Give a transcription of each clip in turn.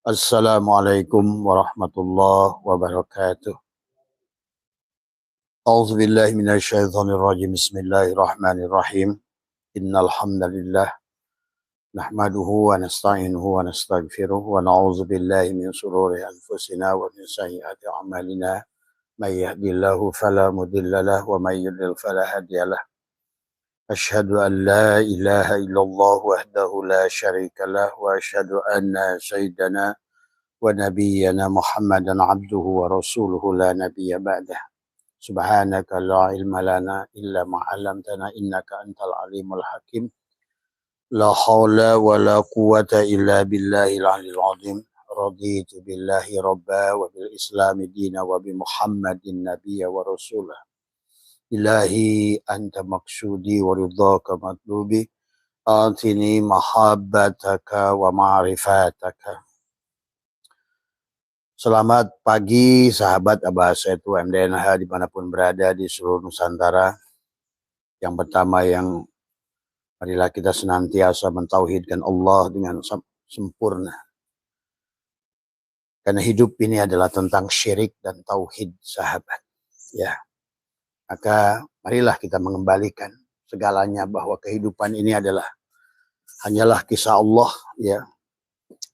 Assalamualaikum warahmatullahi wabarakatuh. A'udzu billahi minasyaitonir rajim. Bismillahirrahmanirrahim. Innal hamdalillah nahmaduhu wa nasta'inuhu wa nastaghfiruh wa na'udzu billahi min shururi anfusina wa min sayyiati a'malina. May yahdihillahu fala mudilla lahu wa may yudlil fala hadiyalah. Asyhadu an la ilaha illallah wahdahu la syarika lah wa asyhadu anna sayyidana wa nabiyyana Muhammadan abduhu wa rasuluhu la nabiyya ba'dah. Subhanaka la ilma lana illa ma 'allamtana innaka antal alimul hakim. La haula wa la quwwata illa billahil aliyil azim. Raditu billahi rabba wa bil islami dina wa bi Muhammadin nabiyya wa rasulah. Ilahi anta maksudi wa ridhaka matlubi. Atini mahabbataka wa ma'rifataka. Selamat pagi sahabat Abahasa itu MDNH dimanapun berada di seluruh Nusantara. Yang pertama yang marilah kita senantiasa mentauhidkan Allah dengan sempurna. Karena hidup ini adalah tentang syirik dan tauhid sahabat. Ya, maka marilah kita mengembalikan segalanya bahwa kehidupan ini adalah hanyalah kisah Allah. Ya,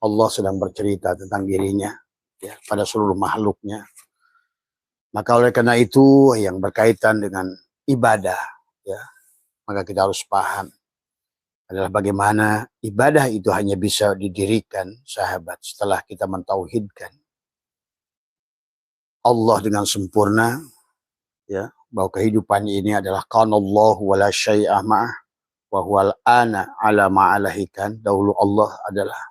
Allah sedang bercerita tentang dirinya. Ya, pada seluruh makhluknya. Maka oleh karena itu yang berkaitan dengan ibadah, ya, maka kita harus paham adalah bagaimana ibadah itu hanya bisa didirikan sahabat setelah kita mentauhidkan Allah dengan sempurna, ya, bahwa kehidupan ini adalah kanallahu wala syai'a ma'ah wa huwal ana ala ma'alahikan. Dahulu Allah adalah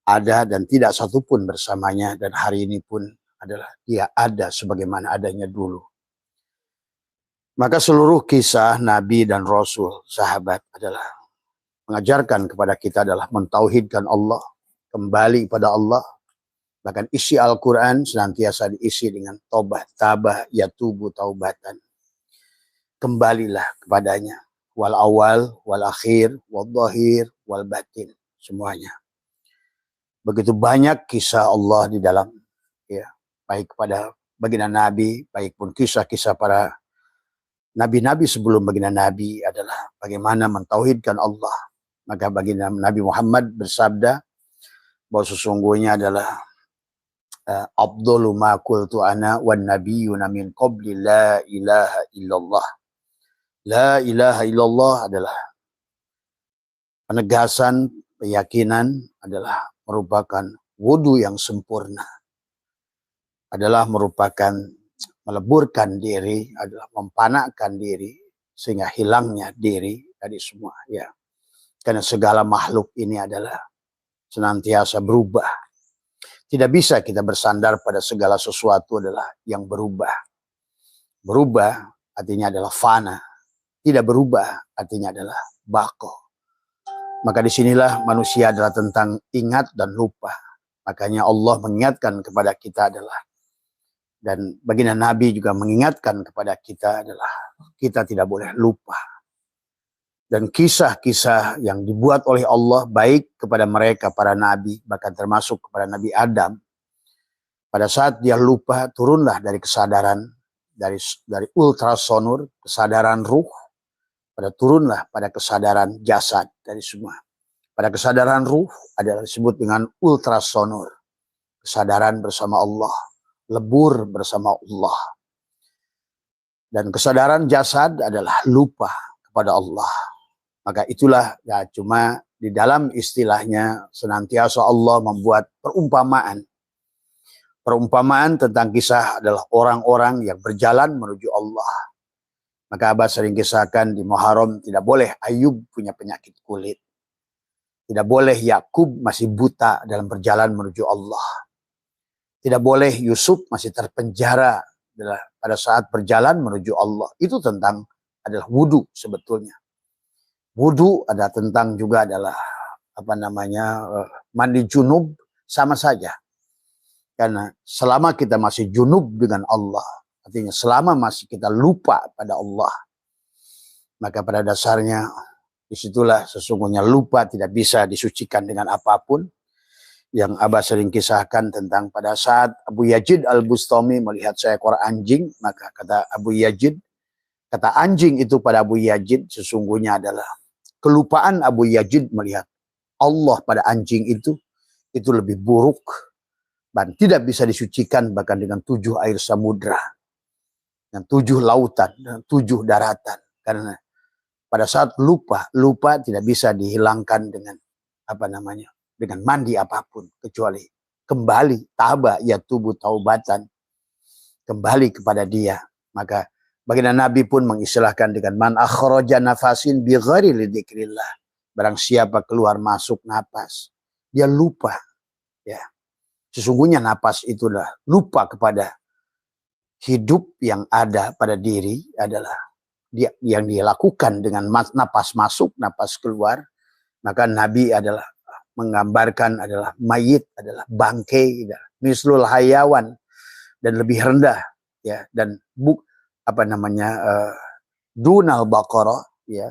ada dan tidak satupun bersamanya, dan hari ini pun adalah dia ada sebagaimana adanya dulu. Maka seluruh kisah Nabi dan Rasul sahabat adalah mengajarkan kepada kita adalah mentauhidkan Allah, kembali pada Allah. Bahkan isi Al-Quran senantiasa diisi dengan taubat, tabah, yatubu, taubatan. Kembalilah kepadanya. Wal awal, wal akhir, wal dhahir, wal batin. Semuanya. Begitu banyak kisah Allah di dalam, ya, baik kepada baginda Nabi, baik pun kisah-kisah para nabi-nabi sebelum baginda Nabi adalah bagaimana mentauhidkan Allah. Maka baginda Nabi Muhammad bersabda bahwa sesungguhnya adalah afdalu ma qultu ana wan nabiyyuna min qabli la ilaha illallah. La ilaha illallah adalah penegasan, keyakinan adalah merupakan wudu yang sempurna, adalah merupakan meleburkan diri, adalah mempanakkan diri sehingga hilangnya diri dari semua, ya. Karena segala makhluk ini adalah senantiasa berubah. Tidak bisa kita bersandar pada segala sesuatu adalah yang berubah. Berubah artinya adalah fana. Tidak berubah artinya adalah baqo. Maka disinilah manusia adalah tentang ingat dan lupa. Makanya Allah mengingatkan kepada kita adalah, dan baginda Nabi juga mengingatkan kepada kita adalah, kita tidak boleh lupa. Dan kisah-kisah yang dibuat oleh Allah baik kepada mereka, para nabi, bahkan termasuk kepada Nabi Adam. Pada saat dia lupa, turunlah dari kesadaran, dari ultrasonur, kesadaran ruh, pada turunlah pada kesadaran jasad dari semua. Pada kesadaran ruh adalah disebut dengan ultrasonur. Kesadaran bersama Allah. Lebur bersama Allah. Dan kesadaran jasad adalah lupa kepada Allah. Maka itulah, ya, cuma di dalam istilahnya senantiasa Allah membuat perumpamaan. Perumpamaan tentang kisah adalah orang-orang yang berjalan menuju Allah. Maka Abah sering kisahkan di Muharram, tidak boleh Ayub punya penyakit kulit. Tidak boleh Yakub masih buta dalam perjalanan menuju Allah. Tidak boleh Yusuf masih terpenjara pada saat berjalan menuju Allah. Itu tentang adalah wudu sebetulnya. Wudu ada tentang juga adalah mandi junub, sama saja. Karena selama kita masih junub dengan Allah, artinya selama masih kita lupa pada Allah, maka pada dasarnya disitulah sesungguhnya lupa tidak bisa disucikan dengan apapun. yang Abah sering kisahkan tentang pada saat Abu Yazid Al-Bustami melihat seekor anjing, maka kata Abu Yazid, kata anjing itu pada Abu Yazid sesungguhnya adalah kelupaan Abu Yazid melihat Allah pada anjing itu lebih buruk dan tidak bisa disucikan bahkan dengan 7 air samudra dan 7 lautan dan 7 daratan. Karena pada saat lupa tidak bisa dihilangkan dengan dengan mandi apapun, kecuali kembali taba ya tubuh taubatan, kembali kepada dia. Maka baginda Nabi pun mengistilahkan dengan man akhraja nafasin bi ghairi lidzikrillah, barang siapa keluar masuk napas dia lupa, ya sesungguhnya napas itulah lupa kepada hidup yang ada pada diri adalah dia yang dia lakukan dengan napas masuk napas keluar. Maka Nabi adalah menggambarkan adalah mayit, adalah bangkai, mislul hayawan, dan lebih rendah, ya, dan dunal baqarah, ya,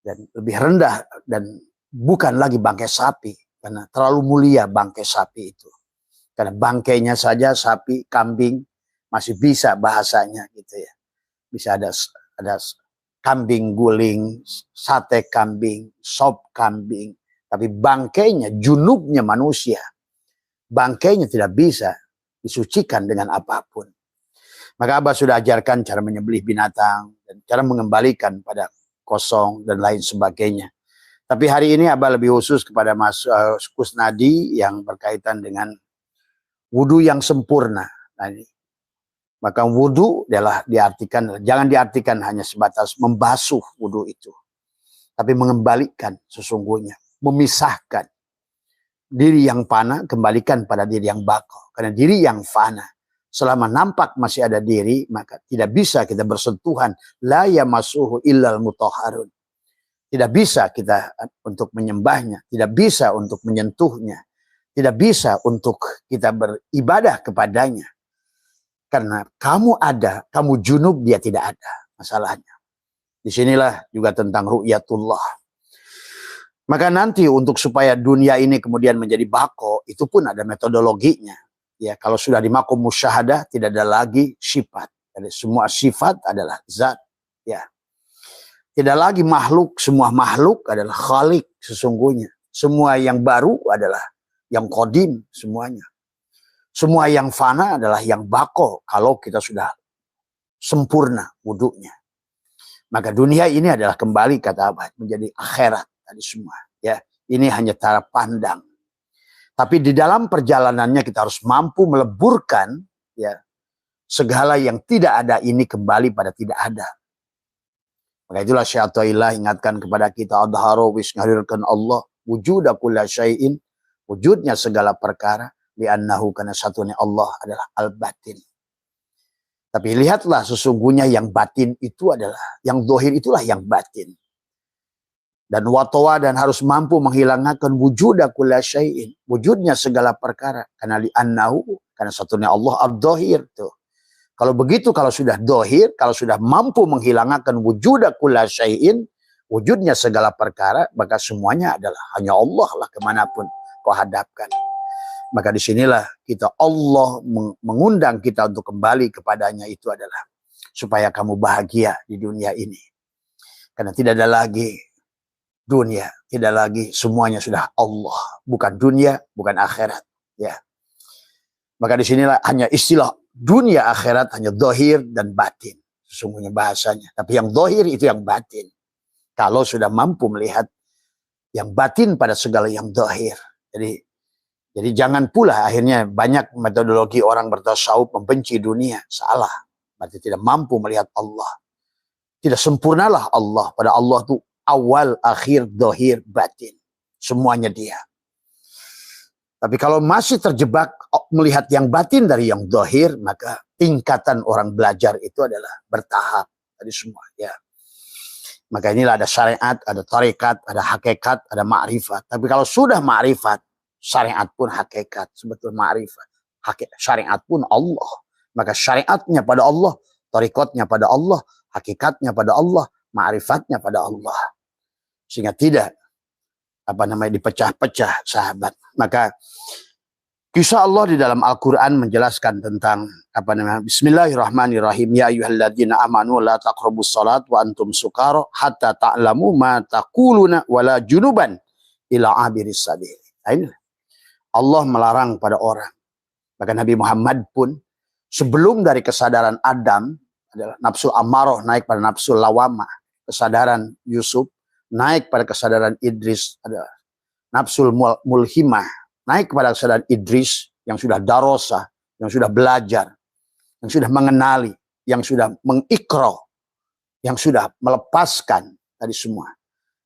dan lebih rendah dan bukan lagi bangkai sapi, karena terlalu mulia bangkai sapi itu. Karena bangkainya saja sapi, kambing masih bisa bahasanya gitu ya. Bisa ada kambing guling, sate kambing, sop kambing. Tapi bangkainya, junubnya manusia, bangkainya tidak bisa disucikan dengan apapun. Maka Abah sudah ajarkan cara menyembelih binatang dan cara mengembalikan pada kosong dan lain sebagainya. Tapi hari ini Abah lebih khusus kepada Mas Kusnadi yang berkaitan dengan wudu yang sempurna. Nah, maka wudu adalah jangan diartikan hanya sebatas membasuh wudu itu, tapi mengembalikan sesungguhnya, memisahkan diri yang fana kembalikan pada diri yang baqo. Karena diri yang fana selama nampak masih ada diri, maka tidak bisa kita bersentuhan. La yamassuhu illal mutahharun. Tidak bisa kita untuk menyembahnya, tidak bisa untuk menyentuhnya, tidak bisa untuk kita beribadah kepadanya. Karena kamu ada, kamu junub, dia tidak ada. Masalahnya disinilah juga tentang ru'yatullah. Maka nanti untuk supaya dunia ini kemudian menjadi bako, itu pun ada metodologinya. Ya, kalau sudah di makom musyahadah tidak ada lagi sifat. Jadi semua sifat adalah zat. Ya, tidak lagi makhluk. Semua makhluk adalah khalik sesungguhnya. Semua yang baru adalah yang qadim semuanya. Semua yang fana adalah yang bako kalau kita sudah sempurna wudunya. Maka dunia ini adalah kembali kata Abah menjadi akhirat tadi semua. Ya, ini hanya cara pandang. Tapi di dalam perjalanannya kita harus mampu meleburkan ya segala yang tidak ada ini kembali pada tidak ada. Maka itulah Syaikhullah ingatkan kepada kita adharu wis ngarirkan Allah wujuda kulla syai'in, wujudnya segala perkara, li'annahu karena satunya Allah adalah al-batin. Tapi lihatlah sesungguhnya yang batin itu adalah, yang zahir itulah yang batin. Dan watawa dan harus mampu menghilangkan wujuda kulla syai'in, wujudnya segala perkara, karena li'annahu karena satunya Allah al-zahir tuh. Kalau begitu, kalau sudah zahir, kalau sudah mampu menghilangkan wujuda kulla syai'in, wujudnya segala perkara, maka semuanya adalah hanya Allah lah kemanapun kau hadapkan. Maka disinilah kita Allah mengundang kita untuk kembali kepadanya, itu adalah supaya kamu bahagia di dunia ini. Karena tidak ada lagi dunia, tidak lagi, semuanya sudah Allah, bukan dunia, bukan akhirat. Ya, maka disinilah hanya istilah dunia akhirat hanya zahir dan batin, sesungguhnya bahasanya. Tapi yang zahir itu yang batin. Kalau sudah mampu melihat yang batin pada segala yang zahir. Jadi jangan pula akhirnya banyak metodologi orang bertasawuf membenci dunia. Salah. Berarti tidak mampu melihat Allah. Tidak sempurnalah Allah. Pada Allah itu awal, akhir, zahir, batin. Semuanya dia. Tapi kalau masih terjebak melihat yang batin dari yang zahir, maka tingkatan orang belajar itu adalah bertahap. Tadi semua. Ya. Maka inilah ada syariat, ada tarekat, ada hakikat, ada ma'rifat. Tapi kalau sudah ma'rifat, syariat pun hakikat, sebetulnya ma'rifat. Syariat pun Allah. Maka syariatnya pada Allah, tarikatnya pada Allah, hakikatnya pada Allah, ma'rifatnya pada Allah. Sehingga tidak dipecah-pecah, sahabat. Maka kisah Allah di dalam Al-Quran menjelaskan tentang Bismillahirrahmanirrahim. Ya ayyuhalladzina amanu la taqrabus salat wa antum sukara hatta ta'lamu ma taquluna wala junuban ila abiris sabil. Nah, Allah melarang pada orang. Maka Nabi Muhammad pun sebelum dari kesadaran Adam adalah nafsu amarah naik pada nafsu lawamah, kesadaran Yusuf naik pada kesadaran Idris adalah nafsul mulhimah, naik kepada kesadaran Idris yang sudah darosa, yang sudah belajar, yang sudah mengenali, yang sudah mengikro, yang sudah melepaskan tadi semua.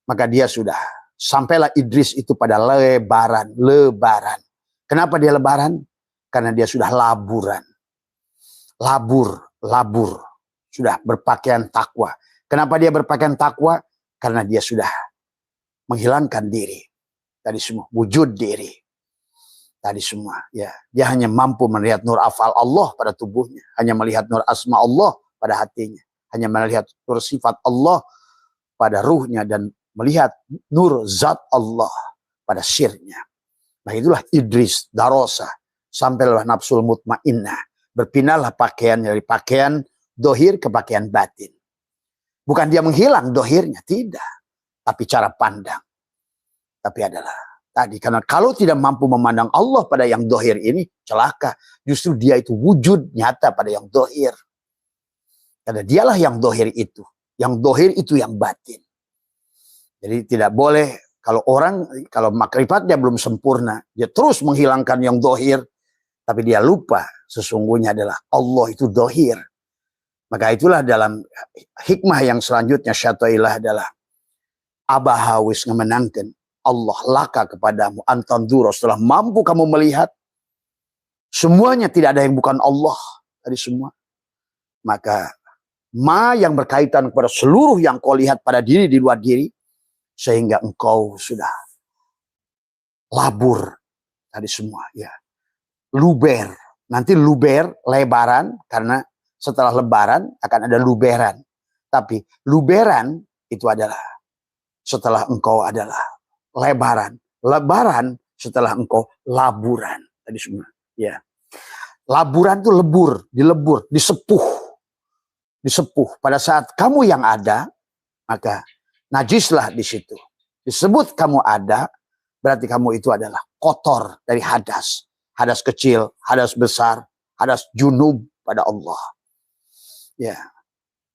Maka dia sudah sampailah Idris itu pada lebaran. Kenapa dia lebaran? Karena dia sudah labur, sudah berpakaian takwa. Kenapa dia berpakaian takwa? Karena dia sudah menghilangkan diri tadi semua, wujud diri tadi semua. Ya, dia hanya mampu melihat nur afal Allah pada tubuhnya, hanya melihat nur asma Allah pada hatinya, hanya melihat nur sifat Allah pada ruhnya dan melihat nur zat Allah pada sirnya. Nah, itulah Idris darosa. Sampailah nafsul mutmainnah. Berpindahlah pakaian dari pakaian dohir ke pakaian batin. Bukan dia menghilang dohirnya, tidak. Tapi cara pandang. Tapi adalah tadi. Karena kalau tidak mampu memandang Allah pada yang dohir ini, celaka. Justru dia itu wujud nyata pada yang dohir. Karena dialah yang dohir itu. Yang dohir itu yang batin. Jadi tidak boleh kalau makrifatnya belum sempurna, dia terus menghilangkan yang dohir. Tapi dia lupa sesungguhnya adalah Allah itu dohir. Maka itulah dalam hikmah yang selanjutnya syatailah adalah abahawis ngemenangkan Allah laka kepadamu antanduro setelah mampu kamu melihat semuanya tidak ada yang bukan Allah tadi semua. Maka yang berkaitan kepada seluruh yang kau lihat pada diri di luar diri sehingga engkau sudah labur tadi semua ya. Luber. Nanti luber, lebaran, karena setelah lebaran akan ada luberan. Tapi luberan itu adalah setelah engkau adalah lebaran. Lebaran setelah engkau laburan. Tadi semua. Ya. Laburan itu dilebur, disepuh. Disepuh. Pada saat kamu yang ada, maka najislah di situ. Disebut kamu ada, berarti kamu itu adalah kotor dari hadas. Hadas kecil, hadas besar, hadas junub pada Allah. Ya,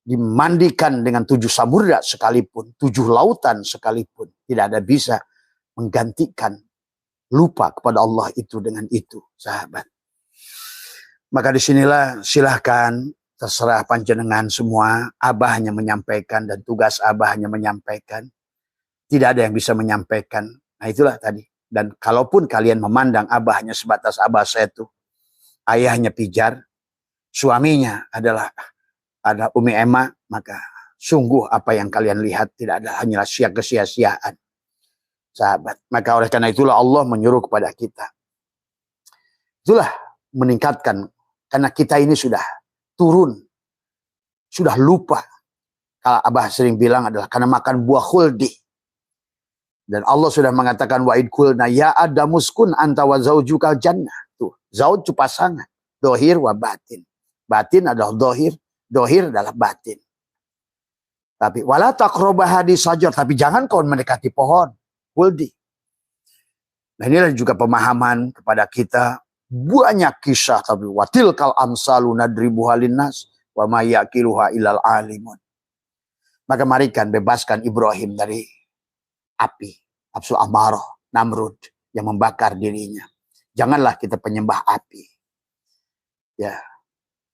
dimandikan dengan 7 samudra sekalipun, 7 lautan sekalipun, tidak ada bisa menggantikan lupa kepada Allah itu dengan itu, sahabat. Maka disinilah silahkan terserah panjenengan semua. Abah hanya menyampaikan dan tugas Abah hanya menyampaikan. Tidak ada yang bisa menyampaikan. Nah itulah tadi. Dan kalaupun kalian memandang Abah hanya sebatas Abah Setu, ayahnya Pijar, suaminya adalah ada Umi Emma, maka sungguh apa yang kalian lihat tidak ada hanyalah kesia-siaan, sahabat. Maka oleh karena itulah Allah menyuruh kepada kita. Itulah meningkatkan, karena kita ini sudah turun, sudah lupa. Kalau Abah sering bilang adalah karena makan buah khuldi. Dan Allah sudah mengatakan wa'id kulna ya adamuskun anta wa zaujukal jannah. Tuh, zauj itu pasangan, dohir wa batin. Batin adalah dohir, dohir adalah batin. Tapi wala taqrabah hadis sajar, tapi jangan kau mendekati pohon khuldi. Nah inilah juga pemahaman kepada kita. Banyak kisah tapi watil kal amsalu nadribuha linnas wa ma yaqiluha ilal alimun. Maka marikan bebaskan Ibrahim dari api, nafsu amarah, Namrud yang membakar dirinya. Janganlah kita penyembah api. Ya.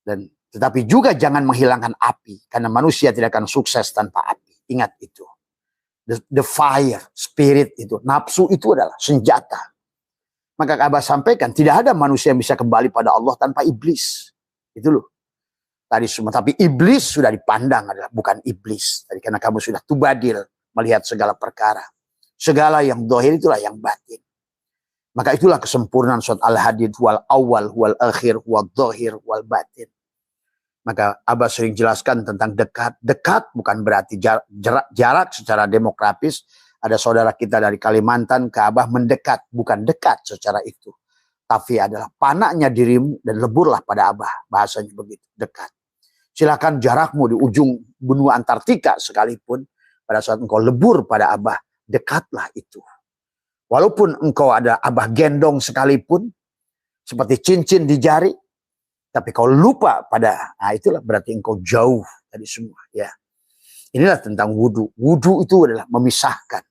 Dan tetapi juga jangan menghilangkan api karena manusia tidak akan sukses tanpa api. Ingat itu. The fire, spirit itu, nafsu itu adalah senjata. Maka Abah sampaikan tidak ada manusia yang bisa kembali pada Allah tanpa iblis. Itu loh. Tadi semua, tapi iblis sudah dipandang adalah bukan iblis. Tadi karena kamu sudah tubadil melihat segala perkara. Segala yang dohir itulah yang batin. Maka itulah kesempurnaan surat Al-Hadid wal awal wal akhir wal dohir wal batin. Maka Abah sering jelaskan tentang dekat. Dekat bukan berarti jarak secara demografis Ada saudara kita dari Kalimantan ke Abah mendekat, bukan dekat secara itu, tapi adalah panaknya dirimu dan leburlah pada Abah, bahasanya begitu, dekat. Silakan jarakmu di ujung benua Antartika sekalipun, pada saat engkau lebur pada Abah, dekatlah itu. Walaupun engkau ada Abah gendong sekalipun, seperti cincin di jari, tapi kau lupa pada, nah itulah berarti engkau jauh dari semua. Ya, inilah tentang wudhu. Wudhu itu adalah memisahkan.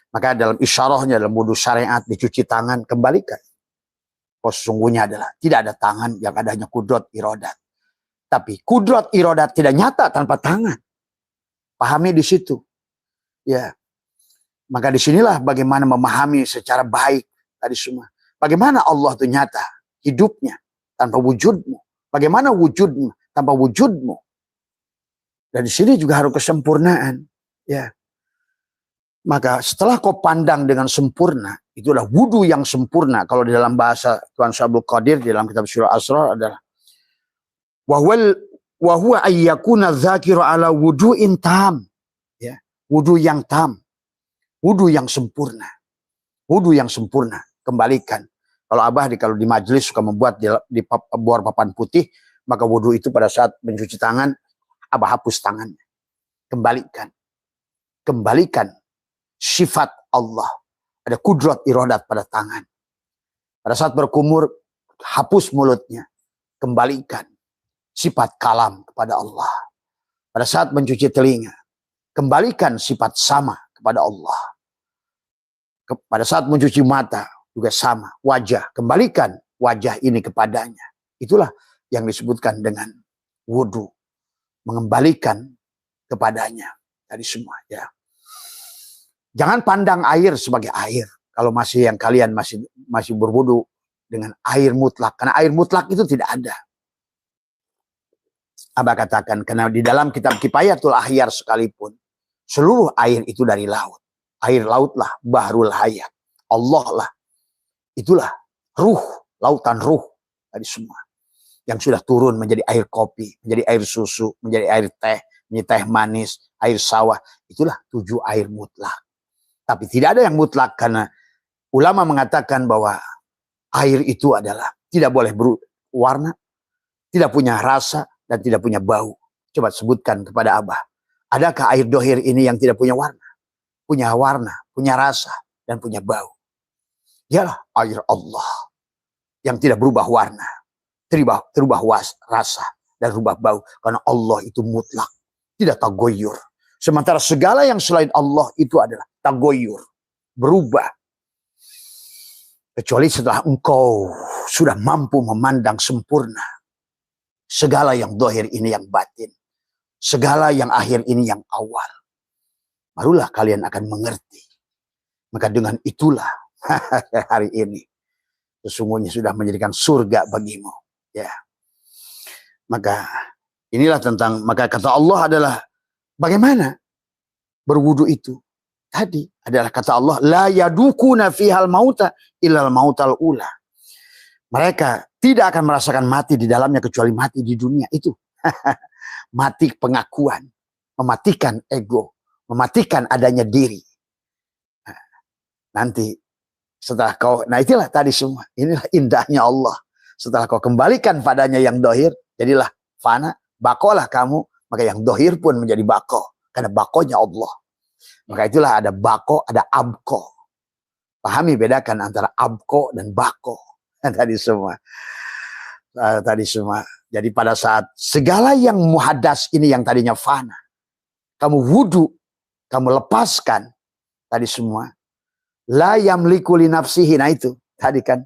Maka dalam isyarahnya, dalam wudhu syariat, dicuci tangan, kembalikan. Oh, sesungguhnya adalah tidak ada tangan, yang ada hanya kudrat irodat. Tapi kudrat irodat tidak nyata tanpa tangan. Pahami di situ. Ya, maka disinilah bagaimana memahami secara baik tadi semua. Bagaimana Allah itu nyata hidupnya tanpa wujudmu. Bagaimana wujudmu tanpa wujudmu. Dan di sini juga harus kesempurnaan. Ya. Maka setelah kau pandang dengan sempurna, itulah wudhu yang sempurna. Kalau di dalam bahasa Tuan Syabul Qadir, di dalam kitab Surah Asrar adalah wa huwa ayyakuna dzakiru ala wudhu'in tam. Ya, wudhu yang tam. Wudhu yang sempurna. Wudhu yang sempurna. Kembalikan. Kalau Abah kalau di majelis suka membuat di bor papan putih, maka wudhu itu pada saat mencuci tangan, Abah hapus tangannya. Kembalikan. Kembalikan sifat Allah. Ada kudrat irodat pada tangan. Pada saat berkumur, hapus mulutnya. Kembalikan sifat kalam kepada Allah. Pada saat mencuci telinga, kembalikan sifat sama kepada Allah. Pada saat mencuci mata, juga sama. Wajah, kembalikan wajah ini kepadanya. Itulah yang disebutkan dengan wudhu. Mengembalikan kepadanya. Tadi semua, ya. Jangan pandang air sebagai air. Kalau masih yang kalian masih berwudu dengan air mutlak. Karena air mutlak itu tidak ada. Abah katakan, karena di dalam kitab Kifayatul Ahyar sekalipun, seluruh air itu dari laut. Air lautlah bahrul hayat. Allah lah. Itulah ruh, lautan ruh. Tadi semua. Yang sudah turun menjadi air kopi, menjadi air susu, menjadi air teh, menjadi teh manis, air sawah. Itulah 7 air mutlak. Tapi tidak ada yang mutlak karena ulama mengatakan bahwa air itu adalah tidak boleh berwarna, tidak punya rasa, dan tidak punya bau. Coba sebutkan kepada Abah. Adakah air dohir ini yang tidak punya warna? Punya warna, punya rasa, dan punya bau. Ialah air Allah yang tidak berubah warna, terubah rasa, dan berubah bau. Karena Allah itu mutlak, tidak tagoyur. Sementara segala yang selain Allah itu adalah tagoyur, berubah. Kecuali setelah engkau sudah mampu memandang sempurna segala yang dohir ini yang batin, segala yang akhir ini yang awal, barulah kalian akan mengerti. Maka dengan itulah hari ini sesungguhnya sudah menjadikan surga bagimu. Ya. Maka inilah tentang, maka kata Allah adalah bagaimana berwudu itu. Tadi adalah kata Allah, la yadukuna fihal mauta illal mautal ula. Mereka tidak akan merasakan mati di dalamnya kecuali mati di dunia itu. Mati pengakuan, mematikan ego, mematikan adanya diri. Nanti setelah kau, nah itulah tadi semua. Inilah indahnya Allah. Setelah kau kembalikan padanya yang dohir, jadilah fana, bakolah kamu, maka yang dohir pun menjadi bako. Karena bakonya Allah. Maka itulah ada bako, ada abko. Pahami bedakan antara abko dan bako. Tadi semua. Tadi semua. Jadi pada saat segala yang muhadas ini yang tadinya fana, kamu wudu, kamu lepaskan. Tadi semua. La yamliku li nafsihi. Nah itu. Tadi kan.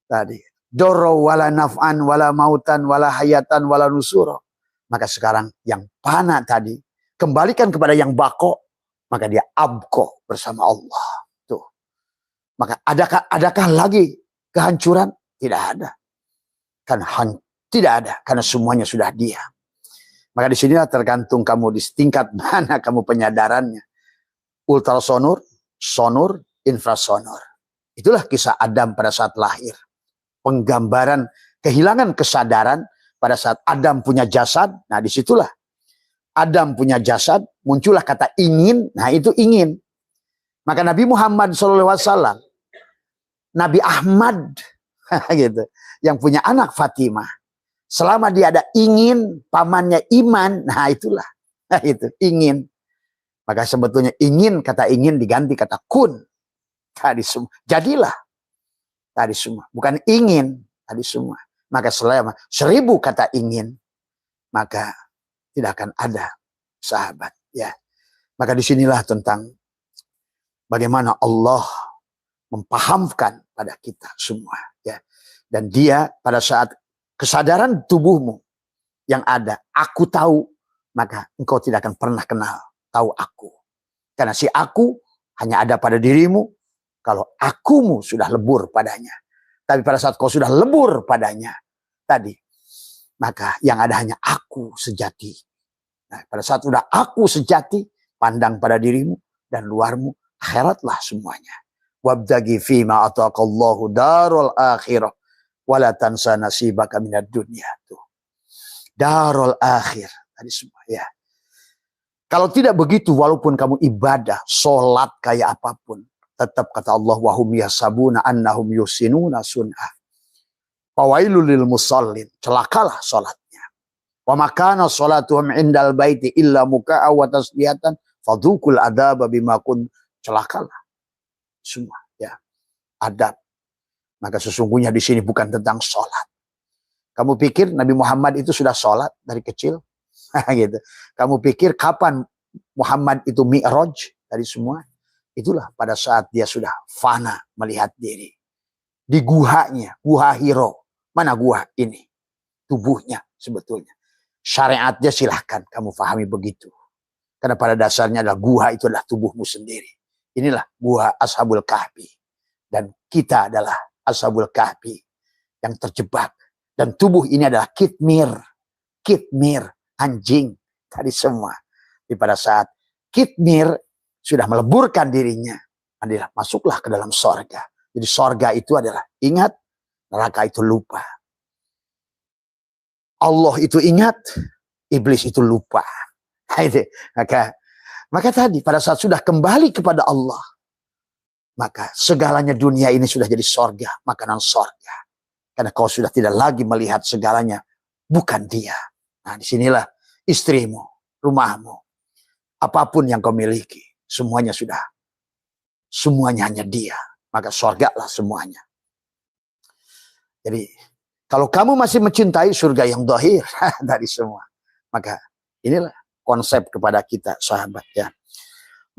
Tadi. Doro wala naf'an wala mautan wala hayatan wala nusuro. Maka sekarang yang fana tadi, kembalikan kepada yang bako, maka dia abko bersama Allah. Tuh. Maka adakah lagi kehancuran? Tidak ada. Kan tidak ada karena semuanya sudah dia. Maka di sinilah tergantung kamu di tingkat mana kamu penyadarannya. Ultrasonur, sonur, infrasonur. Itulah kisah Adam pada saat lahir. Penggambaran kehilangan kesadaran pada saat Adam punya jasad. Nah disitulah Adam punya jasad, muncullah kata ingin. Nah itu ingin. Maka Nabi Muhammad SAW, Nabi Ahmad gitu, yang punya anak Fatimah, selama dia ada ingin pamannya iman, nah itulah, nah itu ingin. Maka sebetulnya ingin, kata ingin diganti kata kun. Tadi semua, jadilah. Tadi semua, bukan ingin, tadi semua. Maka selama 1000 kata ingin, maka tidak akan ada sahabat. Ya, maka disinilah tentang bagaimana Allah mempahamkan pada kita semua. Ya, dan dia pada saat kesadaran tubuhmu yang ada, aku tahu, maka engkau tidak akan pernah kenal tahu aku. Karena si aku hanya ada pada dirimu kalau akumu sudah lebur padanya. Tapi pada saat kau sudah lebur padanya tadi, maka yang ada hanya aku sejati. Nah, pada saat sudah aku sejati, pandang pada dirimu dan luarmu, akhiratlah semuanya. Wabtaghi fima ataqallahu darul akhirah wala tansa nasibaka minad dunya. Tuh. Darul akhir tadi semua ya. Kalau tidak begitu, walaupun kamu ibadah, sholat kayak apapun, tetap kata Allah, wahum yasabuna annahum yusinuna sun'ah. Fawailul lil musallin, celakalah sholatnya. Wa makana sholatuhum indal baiti illa muka'a wa tasbihatan fadhukul adaba bima kun, celakalah. Semua ya, adab. Maka sesungguhnya di sini bukan tentang sholat. Kamu pikir Nabi Muhammad itu sudah sholat dari kecil? Gitu. Kamu pikir kapan Muhammad itu mi'raj dari semua? Itulah pada saat dia sudah fana melihat diri. Di guhanya, guha Hiro. Mana guha ini? Tubuhnya sebetulnya. Syariatnya silahkan kamu pahami begitu. Karena pada dasarnya adalah guha itu adalah tubuhmu sendiri. Inilah guha Ashabul Kahfi. Dan kita adalah Ashabul Kahfi yang terjebak. Dan tubuh ini adalah kitmir. Kitmir. Anjing tadi semua. Di pada saat kitmir sudah meleburkan dirinya, adalah masuklah ke dalam sorga. Jadi sorga itu adalah ingat, neraka itu lupa. Allah itu ingat, iblis itu lupa. Maka tadi pada saat sudah kembali kepada Allah, maka segalanya dunia ini sudah jadi sorga, makanan sorga. Karena kau sudah tidak lagi melihat segalanya bukan dia. Nah, disinilah istrimu, rumahmu, apapun yang kau miliki, semuanya hanya dia. Maka surga lah semuanya. Jadi, kalau kamu masih mencintai surga yang zahir dari semua, maka inilah konsep kepada kita, sahabat ya.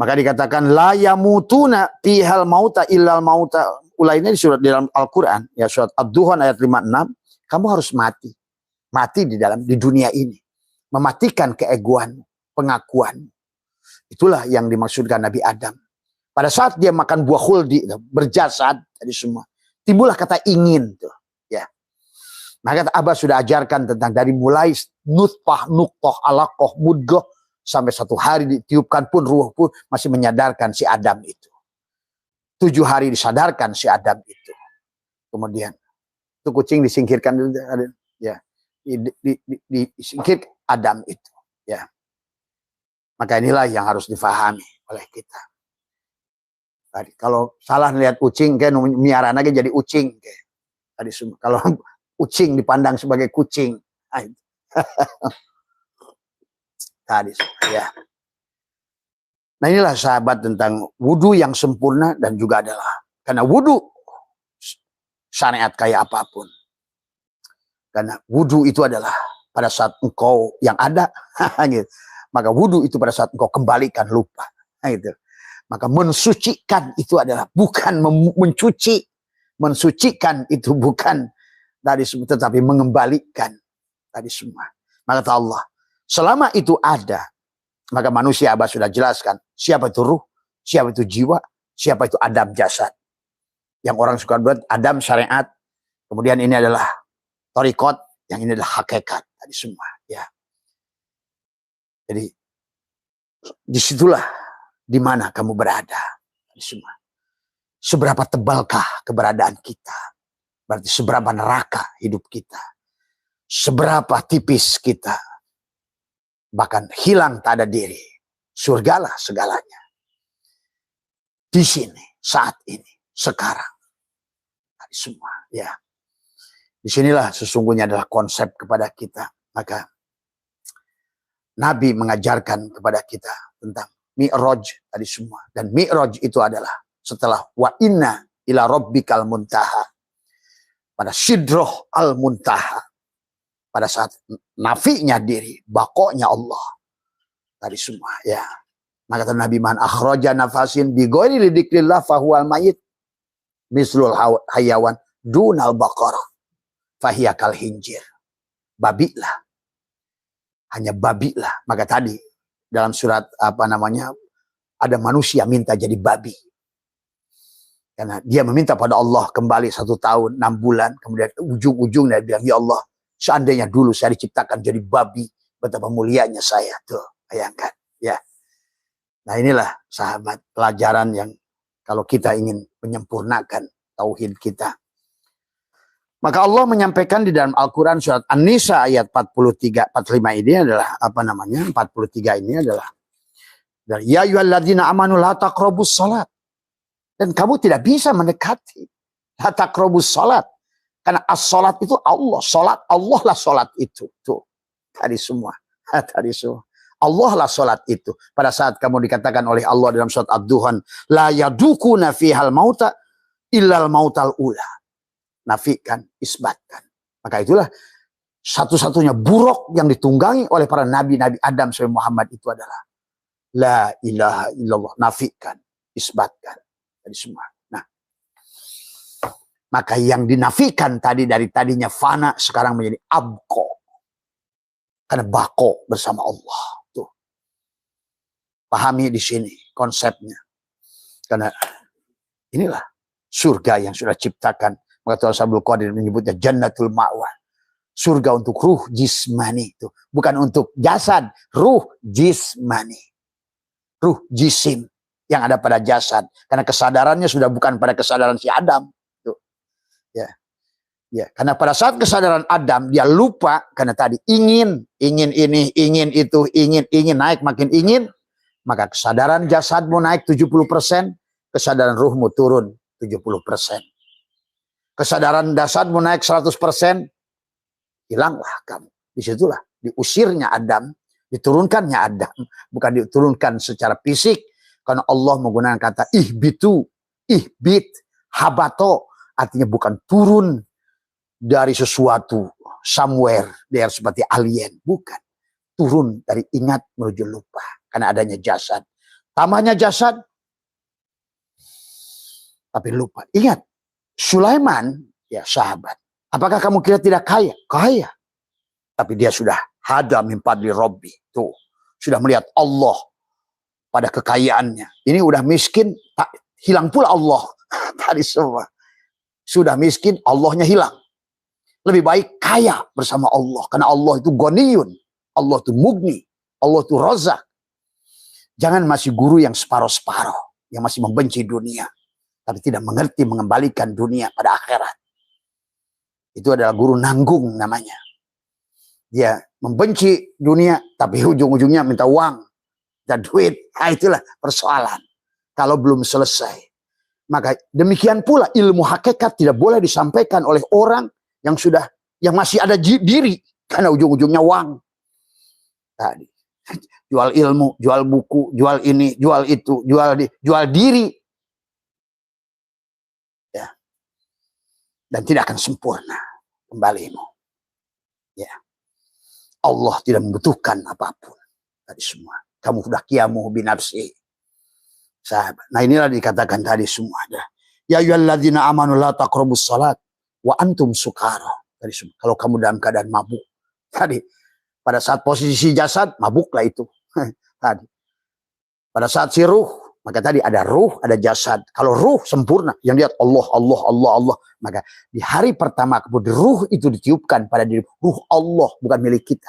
Maka dikatakan la yamutuna fihal mauta illal mauta. Ulainya di surat dalam Al-Qur'an, ya surat Ad-Duhan ayat 56, kamu harus mati. Mati di dunia ini. Mematikan keegoan, pengakuan. Itulah yang dimaksudkan Nabi Adam. Pada saat dia makan buah khuldi, berjasad tadi semua, timbullah kata ingin tuh, ya. Maka Abah sudah ajarkan tentang dari mulai nutfah, nuqtah, alaqah, mudghah sampai satu hari ditiupkan pun ruh pun masih menyadarkan si Adam itu. 7 hari disadarkan si Adam itu. Kemudian itu kucing disingkirkan ya. Disingkir Adam itu ya. Maka inilah yang harus difahami oleh kita. Tadi kalau salah lihat kucing kayak miaraan aja jadi ucing kayak. Tadi semua kalau ucing dipandang sebagai kucing. Tadi ya. Nah inilah sahabat tentang wudu yang sempurna dan juga adalah karena wudu syariat kayak apapun. Karena wudu itu adalah pada saat engkau yang ada, gitu. Maka wudu itu pada saat engkau kembalikan lupa. Gitu. Maka mensucikan itu adalah bukan mencuci. Mensucikan itu bukan tadi semua, tetapi mengembalikan tadi semua. Maka kata Allah, selama itu ada, maka manusia Abah sudah jelaskan, siapa itu ruh, siapa itu jiwa, siapa itu Adam jasad. Yang orang suka buat Adam syariat, kemudian ini adalah thariqat, yang ini adalah hakikat tadi semua ya. Jadi disitulah di mana kamu berada tadi semua. Seberapa tebalkah keberadaan kita? Berarti seberapa neraka hidup kita? Seberapa tipis kita? Bahkan hilang tak ada diri. Surgalah segalanya. di sini, saat ini, sekarang. Semua, ya. Disinilah sesungguhnya adalah konsep kepada kita. Maka Nabi mengajarkan kepada kita tentang Mi'raj tadi semua. Dan Mi'raj itu adalah setelah wa inna ila rabbikal muntaha. Pada sidroh al muntaha. Pada saat nafinya diri, bakoknya Allah. Tadi semua, ya. Maka kata Nabi, man akhraja nafasin bi ghairi lidikrillah fahuwal mayit. Mislul hayawan dunal baqarah. Fahiyya kal hinjir. Babilah. Hanya babilah. Maka tadi dalam surat ada manusia minta jadi babi. Karena dia meminta pada Allah kembali 1 tahun, 6 bulan. Kemudian ujung-ujungnya dia bilang, ya Allah, seandainya dulu saya diciptakan jadi babi, betapa mulianya saya. Tuh, bayangkan. Ya. Nah inilah sahabat pelajaran yang kalau kita ingin menyempurnakan tauhid kita. Maka Allah menyampaikan di dalam Al-Quran surat An-Nisa ayat 43-45 ini adalah 43 ini adalah ya ayyuhalladzina amanu la taqrabus salat. Dan kamu tidak bisa mendekati la taqrabus salat. Karena as-salat itu Allah, salat Allah lah salat itu. Tuh. Tadi semua. Allah lah salat itu. Pada saat kamu dikatakan oleh Allah dalam surat Ad-Duhan, la yadukuna fihal mauta illal mautal ula. Nafikan, isbatkan. Maka itulah satu-satunya buruk yang ditunggangi oleh para nabi-nabi Adam sampai Muhammad itu adalah la ilaha illallah. Nafikan, isbatkan. Tadi semua. Nah, maka yang dinafikan tadi dari tadinya fana sekarang menjadi abko. Karena bako bersama Allah. Tuh. Pahami di sini konsepnya. Karena inilah surga yang sudah ciptakan. Maka Tuhan Sabul Qadir menyebutnya Jannatul Ma'wa. Surga untuk ruh jismani. Itu. Bukan untuk jasad. Ruh jismani. Ruh jisim yang ada pada jasad. Karena kesadarannya sudah bukan pada kesadaran si Adam. Tuh. Ya. Ya. Karena pada saat kesadaran Adam, dia lupa. Karena tadi ingin ini, ingin itu, ingin naik makin ingin. Maka kesadaran jasadmu naik 70%. Kesadaran ruhmu turun 70%. Kesadaran jasadmu naik 100%, hilanglah kamu. Disitulah diusirnya Adam, diturunkannya Adam. Bukan diturunkan secara fisik, karena Allah menggunakan kata ihbitu, ihbit, habato. Artinya bukan turun dari sesuatu, somewhere, there seperti alien. Bukan. Turun dari ingat menuju lupa. Karena adanya jasad. Tambahnya jasad, tapi lupa. Ingat. Sulaiman, ya sahabat. Apakah kamu kira tidak kaya? Kaya. Tapi dia sudah hada min fadli Rabbi. Tuh. Sudah melihat Allah pada kekayaannya. Ini udah miskin, tak hilang pula Allah. Tadi semua. Sudah miskin, Allahnya hilang. Lebih baik kaya bersama Allah. Karena Allah itu Ghaniyun. Allah itu Mugni. Allah itu Razak. Jangan masih guru yang separuh-separuh. Yang masih membenci dunia. Tapi tidak mengerti mengembalikan dunia pada akhirat. Itu adalah guru nanggung namanya. Dia membenci dunia, tapi ujung-ujungnya minta uang, minta duit. Nah, itulah persoalan. Kalau belum selesai. Maka demikian pula ilmu hakikat tidak boleh disampaikan oleh orang yang masih ada diri. Karena ujung-ujungnya uang. Tadi. Jual ilmu, jual buku, jual ini, jual itu, jual diri. Dan tidak akan sempurna kembalimu. Ya. Allah tidak membutuhkan apapun. Tadi semua. Kamu sudah qiyamuhu binafsi. Sahabat. Nah inilah dikatakan tadi semua. Ya ayyuhalladzina amanu la taqrabus salat wa antum sukara. Tadi semua. Kalau kamu dalam keadaan mabuk. Tadi. Pada saat posisi jasad, mabuklah itu. Tadi. Pada saat si ruh. Maka tadi ada ruh, ada jasad. Kalau ruh sempurna, yang lihat Allah, Allah, Allah, Allah. Maka di hari pertama kemudian ruh itu ditiupkan pada diri. Ruh Allah, bukan milik kita.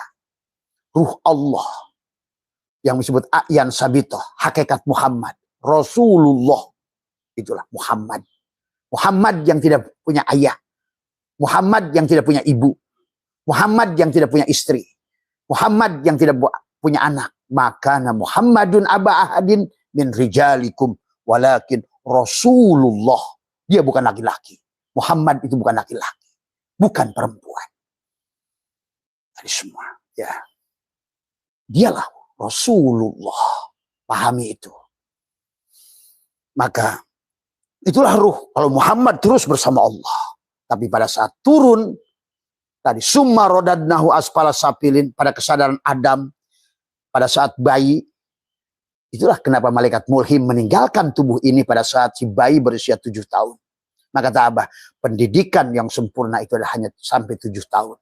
Ruh Allah. Yang disebut A'yan Sabitoh, hakikat Muhammad. Rasulullah. Itulah Muhammad. Muhammad yang tidak punya ayah. Muhammad yang tidak punya ibu. Muhammad yang tidak punya istri. Muhammad yang tidak punya anak. Maka Muhammadun aba ahadin min rijalikum walakin Rasulullah. Dia bukan laki-laki. Muhammad itu bukan laki-laki. Bukan perempuan. Tadi semua. Ya. Dialah Rasulullah. Pahami itu. Maka itulah ruh. Kalau Muhammad terus bersama Allah. Tapi pada saat turun. Tadi summa rodadnahu asfala safilin. Pada kesadaran Adam. Pada saat bayi. Itulah kenapa malaikat mulhim meninggalkan tubuh ini pada saat si bayi berusia 7 tahun. Maka kata Abah, pendidikan yang sempurna itu adalah hanya sampai 7 tahun.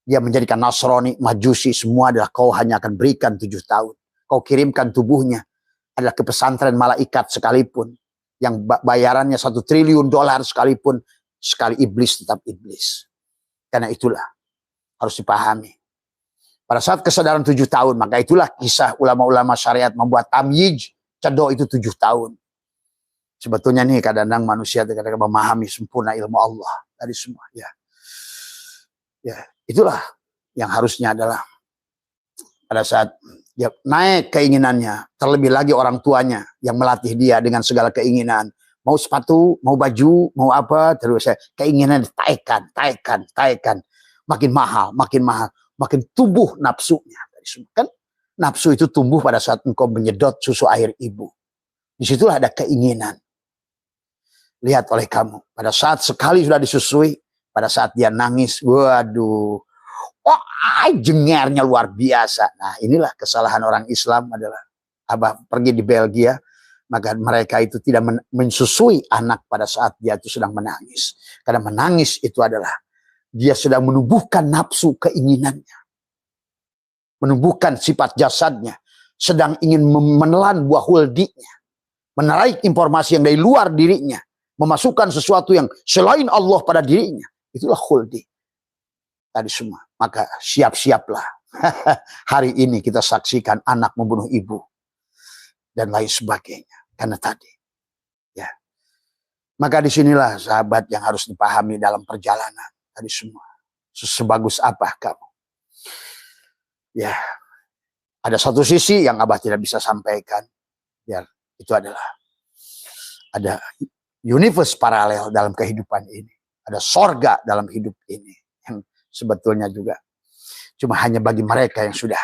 Dia menjadikan Nasrani, Majusi, semua adalah kau hanya akan berikan 7 tahun. Kau kirimkan tubuhnya adalah ke pesantren malaikat sekalipun. Yang bayarannya $1 triliun sekalipun. Sekali iblis tetap iblis. Karena itulah harus dipahami. Pada saat kesadaran 7 tahun, maka itulah kisah ulama-ulama syariat membuat tamyij, cedok itu 7 tahun. Sebetulnya nih kadang-kadang manusia kadang-kadang memahami sempurna ilmu Allah dari semua. Ya, itulah yang harusnya adalah pada saat dia naik keinginannya, terlebih lagi orang tuanya yang melatih dia dengan segala keinginan. Mau sepatu, mau baju, mau apa, terus keinginan taikkan. Makin mahal, makin tumbuh nafsunya. Kan nafsu itu tumbuh pada saat engkau menyedot susu air ibu. Disitulah ada keinginan. Lihat oleh kamu, pada saat sekali sudah disusui, pada saat dia nangis, waduh, jengernya luar biasa. Nah inilah kesalahan orang Islam adalah, Abah pergi di Belgia, maka mereka itu tidak mensusui anak pada saat dia itu sedang menangis. Karena menangis itu adalah, dia sedang menumbuhkan nafsu keinginannya. Menumbuhkan sifat jasadnya. Sedang ingin menelan buah huldinya. Menarik informasi yang dari luar dirinya. Memasukkan sesuatu yang selain Allah pada dirinya. Itulah huldi. Tadi semua. Maka siap-siaplah. Hari ini kita saksikan anak membunuh ibu. Dan lain sebagainya. Karena tadi. Ya. Maka disinilah sahabat yang harus dipahami dalam perjalanan. Tadi semua. Sebagus apa kamu. Ya. Ada satu sisi yang Abah tidak bisa sampaikan. Ya. Itu adalah. Ada universe paralel dalam kehidupan ini. Ada sorga dalam hidup ini. Yang sebetulnya juga cuma hanya bagi mereka yang sudah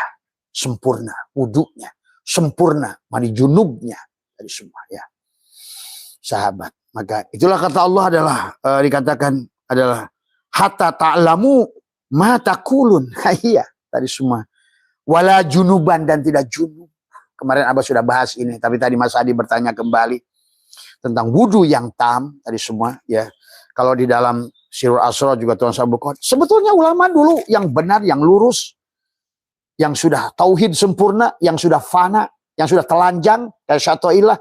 sempurna wudhunya, sempurna mandi junubnya dari semua ya. Sahabat. Maka itulah kata Allah adalah dikatakan adalah hatta ta'lamu ma taqulun. Iya, tadi semua. Wala junuban dan tidak junub. Kemarin Abah sudah bahas ini, tapi tadi Mas Adi bertanya kembali tentang wudhu yang tam tadi semua ya. Kalau di dalam Sirul Asrar juga Tuan Sabukot, sebetulnya ulama dulu yang benar, yang lurus, yang sudah tauhid sempurna, yang sudah fana, yang sudah telanjang dari Syatoilah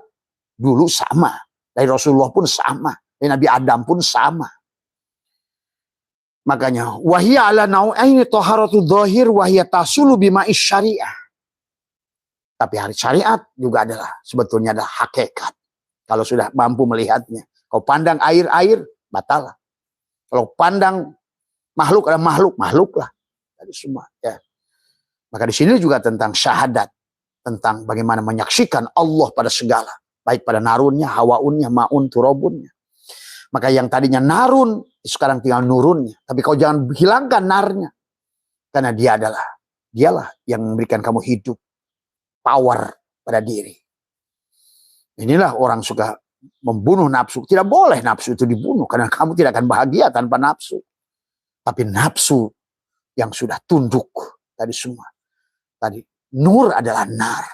dulu sama. Dari Rasulullah pun sama, dari Nabi Adam pun sama. Makanya wahia ala nau'aini taharatu dhahir wahia tasulu bima'is syariah. Tapi hari syariat juga adalah sebetulnya adalah hakikat. Kalau sudah mampu melihatnya. Kalau pandang air-air, batal. Kalau pandang makhluk ada makhluk lah. Tadi semua. Ya. Maka di sini juga tentang syahadat. Tentang bagaimana menyaksikan Allah pada segala. Baik pada narunnya, hawaunnya, ma'un, turabunnya. Maka yang tadinya narun, sekarang tinggal nurunnya. Tapi kau jangan hilangkan narnya. Karena dialah yang memberikan kamu hidup. Power pada diri. Inilah orang suka membunuh nafsu. Tidak boleh nafsu itu dibunuh. Karena kamu tidak akan bahagia tanpa nafsu. Tapi nafsu yang sudah tunduk. Tadi semua. Tadi nur adalah nar.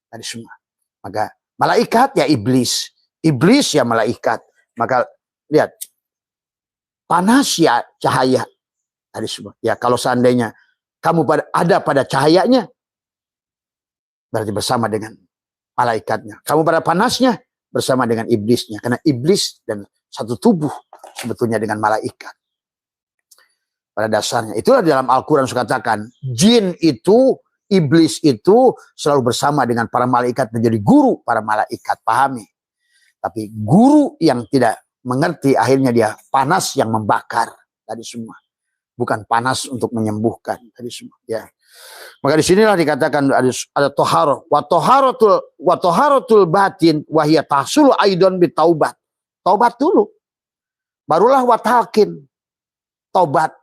Tadi semua. Maka malaikat ya iblis. Iblis ya malaikat. Maka lihat. Panas ya cahaya. Tadi semua. Ya kalau seandainya kamu ada pada cahayanya. Berarti bersama dengan malaikatnya. Kamu pada panasnya bersama dengan iblisnya. Karena iblis dan satu tubuh sebetulnya dengan malaikat. Pada dasarnya. Itulah dalam Al-Quran katakan. Jin itu, iblis itu selalu bersama dengan para malaikat menjadi guru para malaikat. Pahami. Tapi guru yang tidak mengerti akhirnya dia panas yang membakar. Tadi semua. Bukan panas untuk menyembuhkan. Tadi semua. Ya. Maka disinilah dikatakan ada toharoh. Wa toharotul batin wahiyya tahsulu aidon bitaubat. Taubat dulu. Barulah watalkin. Taubat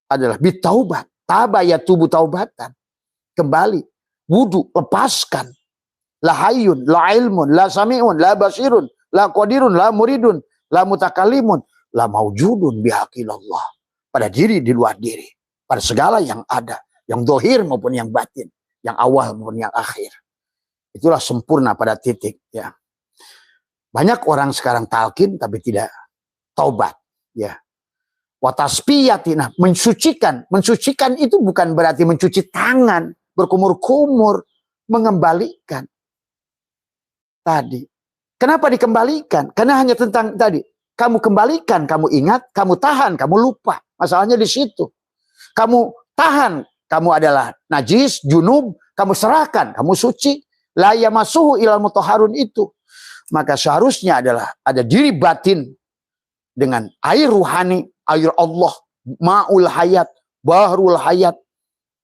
adalah bitaubat. Taba yatubu taubatan. Kembali. Wudu, lepaskan. La hayyun, la ilmun, la sami'un, la basirun, la qadirun, la muridun, la mutakalimun, la maujudun bihaqilallah. Pada diri, di luar diri. Pada segala yang ada. Yang dohir maupun yang batin. Yang awal maupun yang akhir. Itulah sempurna pada titik. Ya. Banyak orang sekarang talqin tapi tidak taubat. Ya. Wataspiyatina, mensucikan. Mensucikan itu bukan berarti mencuci tangan. Berkumur-kumur. Mengembalikan. Tadi. Kenapa dikembalikan? Karena hanya tentang tadi. Kamu kembalikan, kamu ingat, kamu tahan, kamu lupa. Masalahnya di situ. Kamu tahan. Kamu adalah najis, junub, kamu serahkan, kamu suci. La yamasuhu ilal mutahharun itu. Maka seharusnya adalah ada diri batin dengan air ruhani, air Allah, ma'ul hayat, bahrul hayat.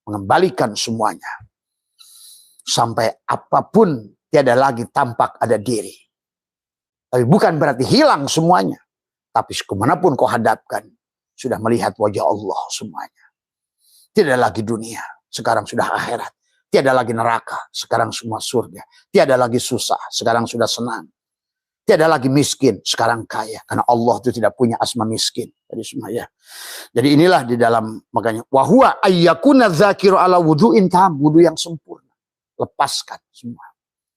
Mengembalikan semuanya. Sampai apapun tiada lagi tampak ada diri. Tapi bukan berarti hilang semuanya. Tapi kemanapun kau hadapkan, sudah melihat wajah Allah semuanya. Tidak lagi dunia, sekarang sudah akhirat. Tiada lagi neraka, sekarang semua surga. Tiada lagi susah, sekarang sudah senang. Tiada lagi miskin, sekarang kaya. Karena Allah itu tidak punya asma miskin. Jadi semua ya. Jadi inilah di dalam, makanya. Wahuwa ayyakuna dzakiru ala wudu'in tam. Wudu yang sempurna. Lepaskan semua.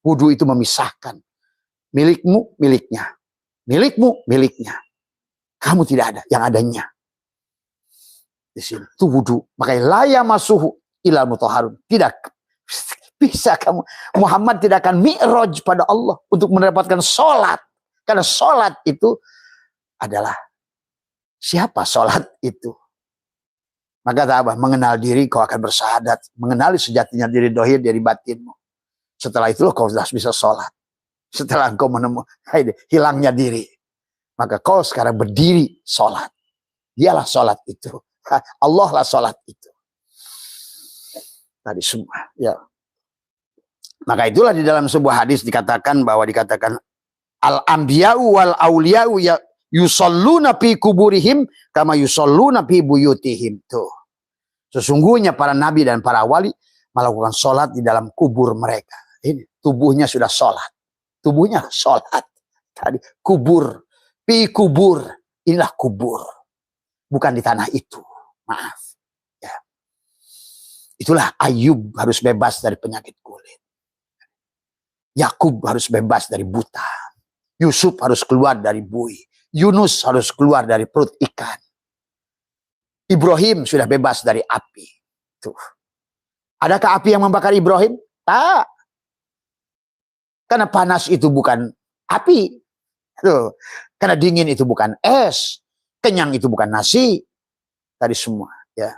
Wudu itu memisahkan. Milikmu, miliknya. Milikmu, miliknya. Kamu tidak ada, yang adanya. Di sini itu wudu. Makanya la yamasuhu ilal mutahharun. Tidak bisa kamu. Muhammad tidak akan mi'raj pada Allah untuk mendapatkan sholat. Karena sholat itu adalah siapa sholat itu? Maka apa? Mengenal diri kau akan bersahadat. Mengenali sejatinya diri dohir dari batinmu. Setelah itu kau sudah bisa sholat. Setelah engkau menemukan hilangnya diri. Maka kau sekarang berdiri sholat. Dialah sholat itu. Allah lah sholat itu. Tadi semua. Ya. Maka itulah di dalam sebuah hadis dikatakan bahwa dikatakan al-anbiya'u wal awliya'u yusalluna fi kuburihim kama yusalluna fi buyutihim. Tuh. Sesungguhnya para nabi dan para wali melakukan sholat di dalam kubur mereka. Ini tubuhnya sudah sholat. Tubuhnya sholat. Tadi kubur. Fi kubur. Inilah kubur. Bukan di tanah itu. Maaf. Ya. Itulah Ayub harus bebas dari penyakit kulit. Yakub harus bebas dari buta. Yusuf harus keluar dari buih. Yunus harus keluar dari perut ikan. Ibrahim sudah bebas dari api. Tuh. Adakah api yang membakar Ibrahim? Tak. Karena panas itu bukan api. Tuh. Karena dingin itu bukan es. Kenyang itu bukan nasi. Tadi semua. Ya.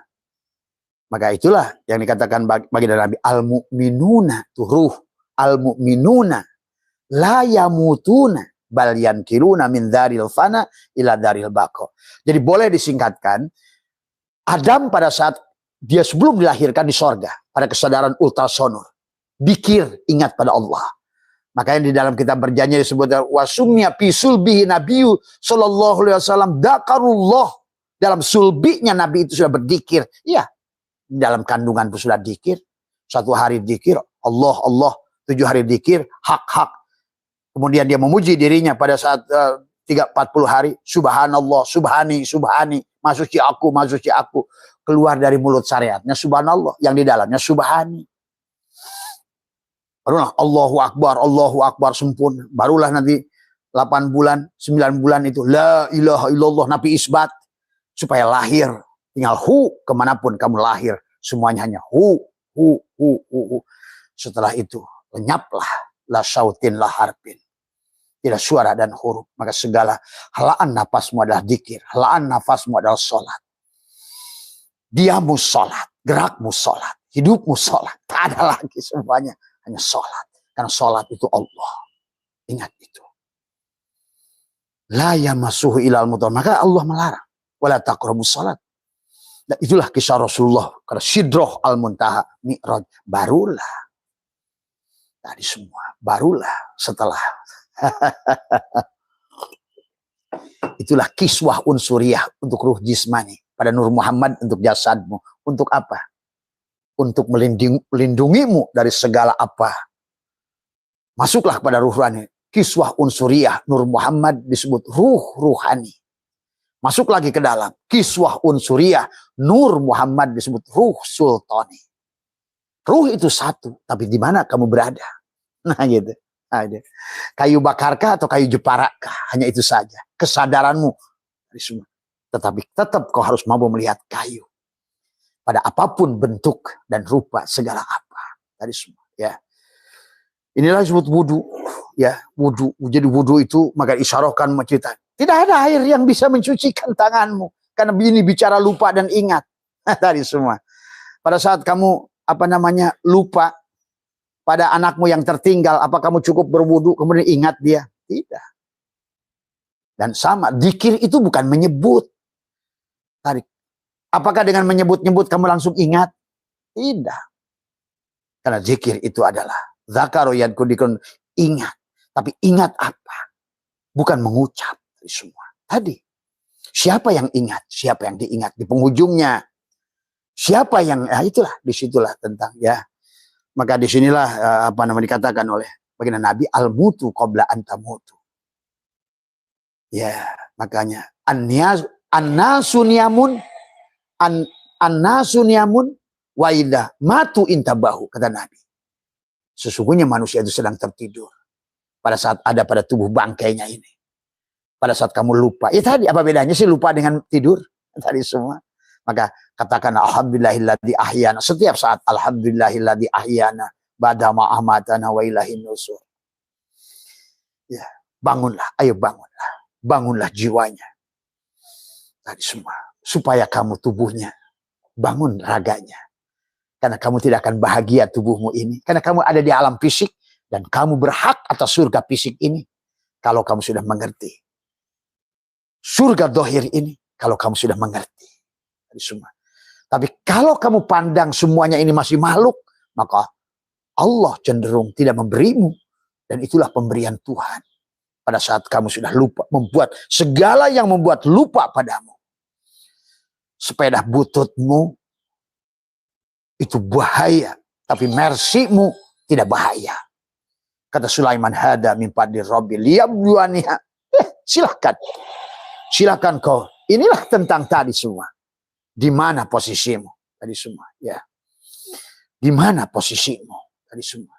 Maka itulah yang dikatakan bagi Nabi. Al-mu'minuna. Tuh ruh. Al-mu'minuna. La yamutuna. Bal yankiruna min daril fana ila daril bako. Jadi boleh disingkatkan. Adam pada saat dia sebelum dilahirkan di sorga. Pada kesadaran ultrasonor. Dikir ingat pada Allah. Makanya di dalam kitab berjanji disebut wasumya fi sulbihi nabiyyu sallallahu alaihi wasallam dakarullah. Dalam sulbinya Nabi itu sudah berdikir. Iya. Dalam kandungan itu sudah dikir. 1 hari dikir. Allah, Allah. 7 hari dikir. Hak, hak. Kemudian dia memuji dirinya pada saat 40 hari. Subhanallah, subhani, subhani. Masuci aku, masuci aku. Keluar dari mulut syariatnya subhanallah. Yang di dalamnya subhani. Barulah Allahu Akbar sempurna. Barulah nanti 8 bulan, 9 bulan itu. La ilaha illallah, Nabi isbat. Supaya lahir. Tinggal kemanapun kamu lahir. Semuanya hanya hu. Setelah itu, lenyaplah. La syautin la harpin. Tidak suara dan huruf. Maka segala helaan nafasmu adalah dikir. Helaan nafasmu adalah sholat. Diamu sholat. Gerakmu sholat. Hidupmu sholat. Tak ada lagi semuanya. Hanya sholat. Karena sholat itu Allah. Ingat itu. La yamasuhu ilal mutahharun. Maka Allah melarang. Wala taqrabu sholat. Dan itulah kisah Rasulullah. Karena Sidroh al-Muntaha, Mi'raj. Barulah. Tadi semua. Barulah setelah. Itulah kiswah unsuriyah untuk ruh jismani. Pada Nur Muhammad untuk jasadmu. Untuk apa? Untuk melindungimu dari segala apa. Masuklah kepada ruh ruhani. Kiswah unsuriyah Nur Muhammad disebut ruh ruhani. Masuk lagi ke dalam. Kiswah unsuriyah Nur Muhammad disebut ruh sultani. Ruh itu satu. Tapi di mana kamu berada? Nah gitu. Nah, gitu. Kayu bakarkah atau kayu jeparakkah? Hanya itu saja. Kesadaranmu. Tetapi tetap kau harus mampu melihat kayu. Pada apapun bentuk dan rupa segala apa. Tadi semua. Ya. Inilah disebut wudu. Ya, wudu. Jadi wudu itu maka isyarahkan menceritakan. Tidak ada air yang bisa mencucikan tanganmu. Karena ini bicara lupa dan ingat. Tadi semua. Pada saat kamu lupa pada anakmu yang tertinggal, apa kamu cukup berwudu kemudian ingat dia? Tidak. Dan sama, dzikir itu bukan menyebut. Tarik. Apakah dengan menyebut-nyebut kamu langsung ingat? Tidak. Karena zikir itu adalah zakaru yadkudikun, ingat. Tapi ingat apa? Bukan mengucap. Semua tadi siapa yang ingat, siapa yang diingat di penghujungnya, siapa yang itulah disitulah tentang ya. Maka disinilah dikatakan oleh baginda Nabi al-mutu qabla antamutu. Ya, makanya an-nasunyamun wa idza matu intabahu, kata Nabi. Sesungguhnya manusia itu sedang tertidur pada saat ada pada tubuh bangkainya ini. Pada saat kamu lupa. Ya tadi apa bedanya sih lupa dengan tidur? Tadi semua. Maka katakan alhamdulillahilladzi ahyana. Setiap saat alhamdulillahilladzi ahyana ba'da ma amatana wa ilaihin nusur. Ya, bangunlah, ayo bangunlah. Bangunlah jiwanya. Tadi semua. Supaya kamu tubuhnya bangun raganya. Karena kamu tidak akan bahagia tubuhmu ini. Karena kamu ada di alam fisik dan kamu berhak atas surga fisik ini kalau kamu sudah mengerti. Surga dohir ini kalau kamu sudah mengerti semua. Tapi kalau kamu pandang semuanya ini masih makhluk, maka Allah cenderung tidak memberimu. Dan itulah pemberian Tuhan. Pada saat kamu sudah lupa, membuat segala yang membuat lupa padamu. Sepeda bututmu itu bahaya, tapi mersimu tidak bahaya. Kata Sulaiman, hada min fadli rabbi liyabluwaniha. Silahkan. Silakan kau. Inilah tentang tadi semua. Di mana posisimu? Tadi semua. Ya. Di mana posisimu? Tadi semua.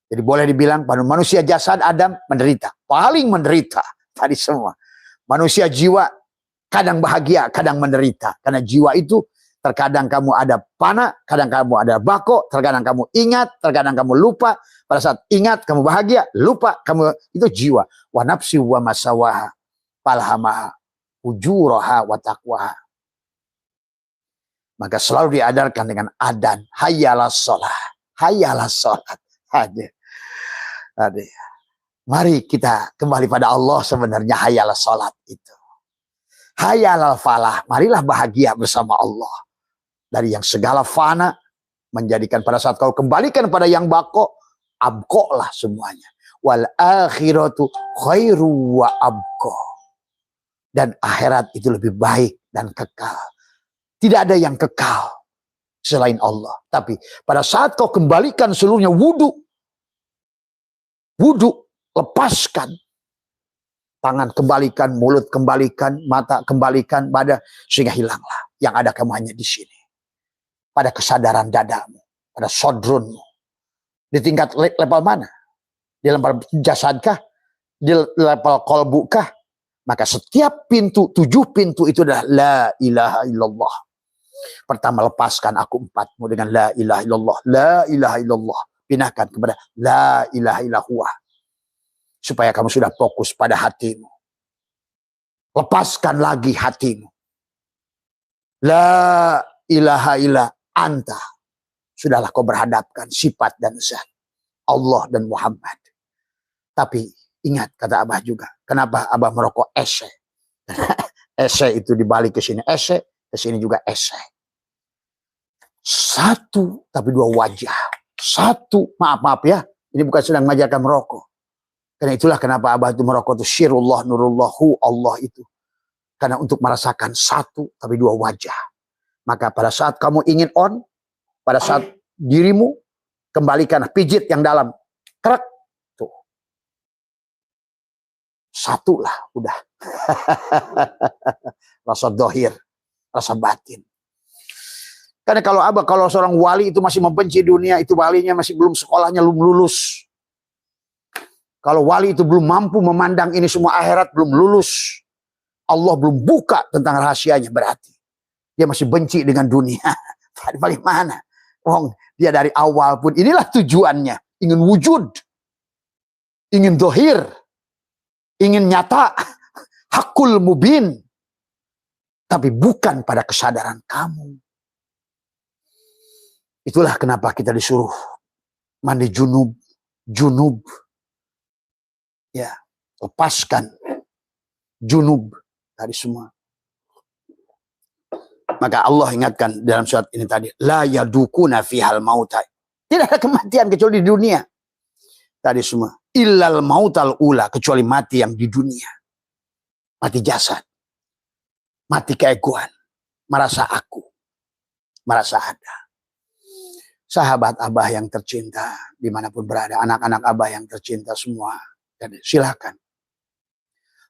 Jadi boleh dibilang pada manusia jasad Adam menderita. Paling menderita. Tadi semua. Manusia jiwa kadang bahagia, kadang menderita. Karena jiwa itu terkadang kamu ada panah, kadang kamu ada bako, terkadang kamu ingat, terkadang kamu lupa. Pada saat ingat kamu bahagia, lupa kamu, itu jiwa. Wa nafsi wa masawaha falhamaha ujuraha wa taqwaha. Maka selalu diadarkan dengan adan, hayyalas sholah, hayyalas sholat. Hadir. Mari kita kembali pada Allah, sebenarnya hayyalas sholat itu. Hayyalal falah, marilah bahagia bersama Allah. Dari yang segala fana, menjadikan pada saat kau kembalikan pada yang bako, abko lah semuanya. Wal akhiratu khairu wa abko. Dan akhirat itu lebih baik dan kekal. Tidak ada yang kekal selain Allah. Tapi pada saat kau kembalikan seluruhnya wudu, lepaskan. Tangan kembalikan, mulut kembalikan, mata kembalikan, badan, sehingga hilanglah. Yang ada kamu hanya di sini. Pada kesadaran dadamu, pada sodrunmu. Di tingkat level mana? Di level jasadkah? Di level kolbukah? Maka setiap pintu, 7 pintu itu adalah la ilaha illallah. Pertama, lepaskan aku empatmu dengan la ilaha illallah. La ilaha illallah. Pinahkan kepada la ilaha illallah. Supaya kamu sudah fokus pada hatimu. Lepaskan lagi hatimu. La ilaha illa anta. Sudahlah kau berhadapkan sifat dan zat Allah dan Muhammad. Tapi ingat, kata Abah juga, kenapa Abah merokok esek? Esek itu dibalik ke sini esek, ke sini juga esek. Satu tapi dua wajah. Satu, maaf ya, ini bukan sedang mengajarkan merokok. Karena itulah kenapa Abah itu merokok itu syirullah nurullahu Allah itu. Karena untuk merasakan satu tapi dua wajah. Maka pada saat kamu ingin on, pada saat dirimu kembalikan pijit yang dalam. Krek. Tuh. Satu lah, udah. Rasa dohir, rasa batin. Karena kalau seorang wali itu masih membenci dunia, itu walinya masih belum sekolahnya belum lulus. Kalau wali itu belum mampu memandang ini semua akhirat, belum lulus. Allah belum buka tentang rahasianya, berarti dia masih benci dengan dunia. Bagaimana? Dia dari awal pun inilah tujuannya. Ingin wujud. Ingin dohir. Ingin nyata. Hakul mubin. Tapi bukan pada kesadaran kamu. Itulah kenapa kita disuruh mandi junub. Junub. Ya, lepaskan junub dari semua. Maka Allah ingatkan dalam surat ini tadi, la yadukuna fihal mauta. Tidak ada kematian kecuali di dunia. Tadi semua, illal mautal ula, kecuali mati yang di dunia. Mati jasad. Mati keegoan. Merasa aku. Merasa ada. Sahabat Abah yang tercinta, dimanapun berada, anak-anak Abah yang tercinta semua, dan silakan.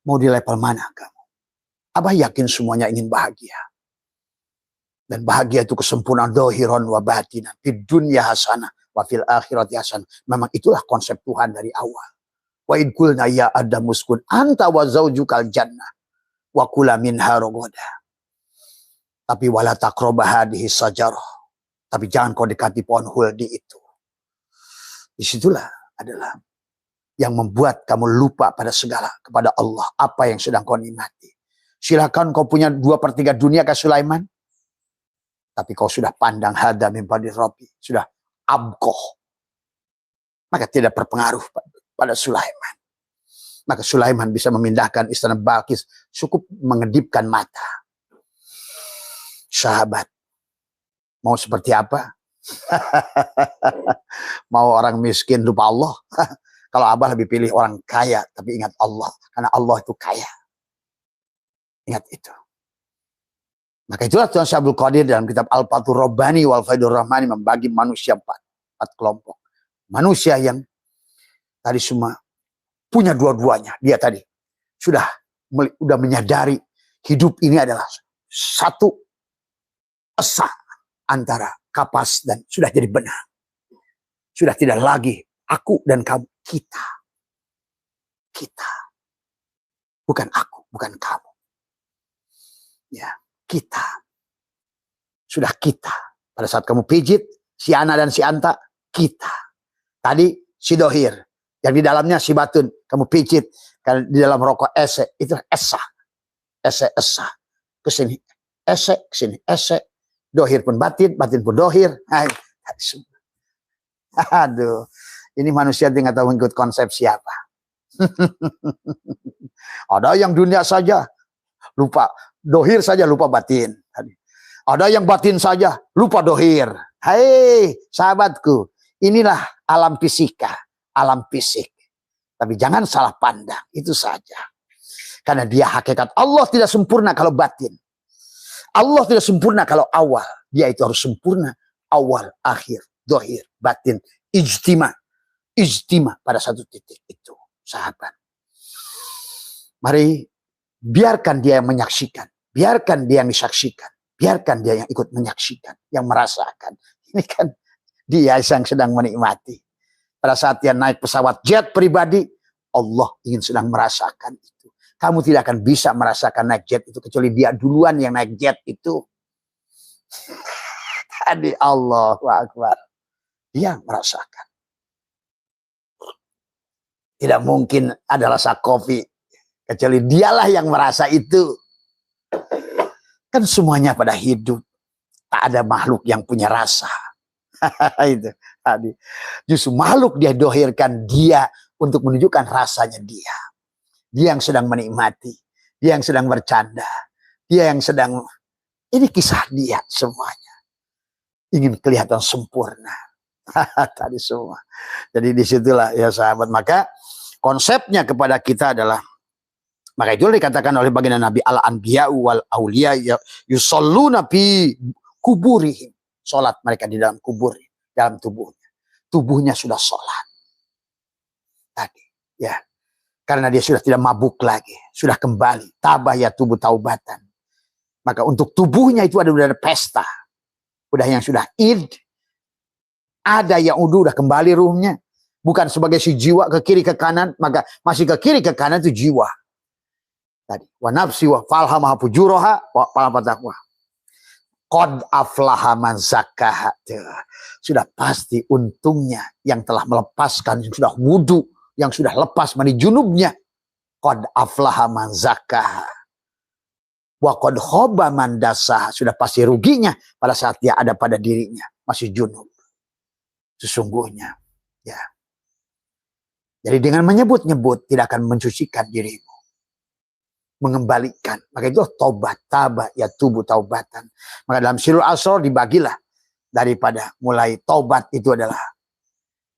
Mau di level mana kamu? Abah yakin semuanya ingin bahagia. Dan bahagia itu kesempurnaan dohiron wa batina. Di dunia hasanah, wa fil akhirati hasanah. Memang itulah konsep Tuhan dari awal. Wa id qulna ya Adam uskun anta wa zaujukal jannah wa kula minha ragadah. Tapi wala taqrabah hadhihi sajarah. Tapi jangan kau dekati pohon huldi itu. Disitulah adalah yang membuat kamu lupa pada segala, kepada Allah. Apa yang sedang kau nikmati. Silakan kau punya 2/3 dunia ke Sulaiman. Tapi kau sudah pandang hada min badir Rabbi. Sudah abkoh. Maka tidak berpengaruh pada Sulaiman. Maka Sulaiman bisa memindahkan istana Balkis. Cukup mengedipkan mata. Sahabat. Mau seperti apa? Mau orang miskin lupa Allah? Kalau Abah lebih pilih orang kaya tapi ingat Allah. Karena Allah itu kaya. Ingat itu. Maka itulah Tuan Syabul Qadir dalam kitab Al-Fathur Rabbani wal Faidur Rahmani membagi manusia 4 kelompok. Manusia yang tadi semua punya dua-duanya. Dia tadi sudah menyadari hidup ini adalah satu esa antara kapas dan sudah jadi benar. Sudah tidak lagi aku dan kamu. Kita. Kita. Bukan aku, bukan kamu. Ya, kita. Sudah kita. Pada saat kamu pijit, si Ana dan si Anta, kita. Tadi si Dohir. Yang di dalamnya si Batun. Kamu pijit. Karena di dalam rokok ese. Itu esa. Esa. Kesini ese, kesini ese. Dohir pun batin, batin pun dohir. Aduh, ini manusia tinggal tahu ikut konsep siapa. Ada yang dunia saja, lupa dohir saja, lupa batin. Ada yang batin saja, lupa dohir. Hei, sahabatku, inilah alam fisika, alam fisik. Tapi jangan salah pandang, itu saja. Karena dia hakikat Allah tidak sempurna kalau batin. Allah tidak sempurna kalau awal. Dia itu harus sempurna. Awal, akhir, dohir, batin, ijtima. Ijtima pada satu titik itu. Sahabat. Mari biarkan dia yang menyaksikan. Biarkan dia yang disaksikan. Biarkan dia yang ikut menyaksikan. Yang merasakan. Ini kan dia yang sedang menikmati. Pada saat dia naik pesawat jet pribadi. Allah ingin sedang merasakan itu. Kamu tidak akan bisa merasakan naik jet itu kecuali dia duluan yang naik jet itu. Tadi Allahu Akbar. Dia merasakan. Tidak mungkin ada rasa kopi kecuali dialah yang merasa itu. Kan semuanya pada hidup. Tak ada makhluk yang punya rasa. Itu tadi. Justru makhluk dia dohirkan dia untuk menunjukkan rasanya dia. Dia yang sedang menikmati. Dia yang sedang bercanda. Dia yang sedang... Ini kisah dia semuanya. ingin kelihatan sempurna. Tadi semua. Jadi disitulah ya sahabat. Maka konsepnya kepada kita adalah, maka itu dikatakan oleh baginda Nabi, al-anbiya wal auliya yusalluna fi kuburihim. Salat mereka di dalam kubur, dalam tubuhnya. Tubuhnya sudah salat. Tadi ya. Karena dia sudah tidak mabuk lagi, sudah kembali. Tabah ya tubuh taubatan. Maka untuk tubuhnya itu ada pesta. Udah yang sudah id. Ada yang udah kembali ruhnya. Bukan sebagai si jiwa ke kiri ke kanan. Maka masih ke kiri ke kanan itu jiwa. Tadi. Wa nafsi wa falhamaha fujuroha wa falhamaha taqwa. Qad aflaha man zakkaha. Sudah pasti untungnya yang telah melepaskan, yang sudah wudu, yang sudah lepas mandi junubnya. Qad aflaha man zakkaha. Wa qad khaba man dasaha. Sudah pasti ruginya pada saat dia ada pada dirinya masih junub. Sesungguhnya ya. Jadi dengan menyebut-nyebut tidak akan mensucikan dirimu, mengembalikan. Maka itu taubat, tabah ya tubuh taubatan. Maka dalam Sirul Asrar dibagilah daripada mulai taubat itu adalah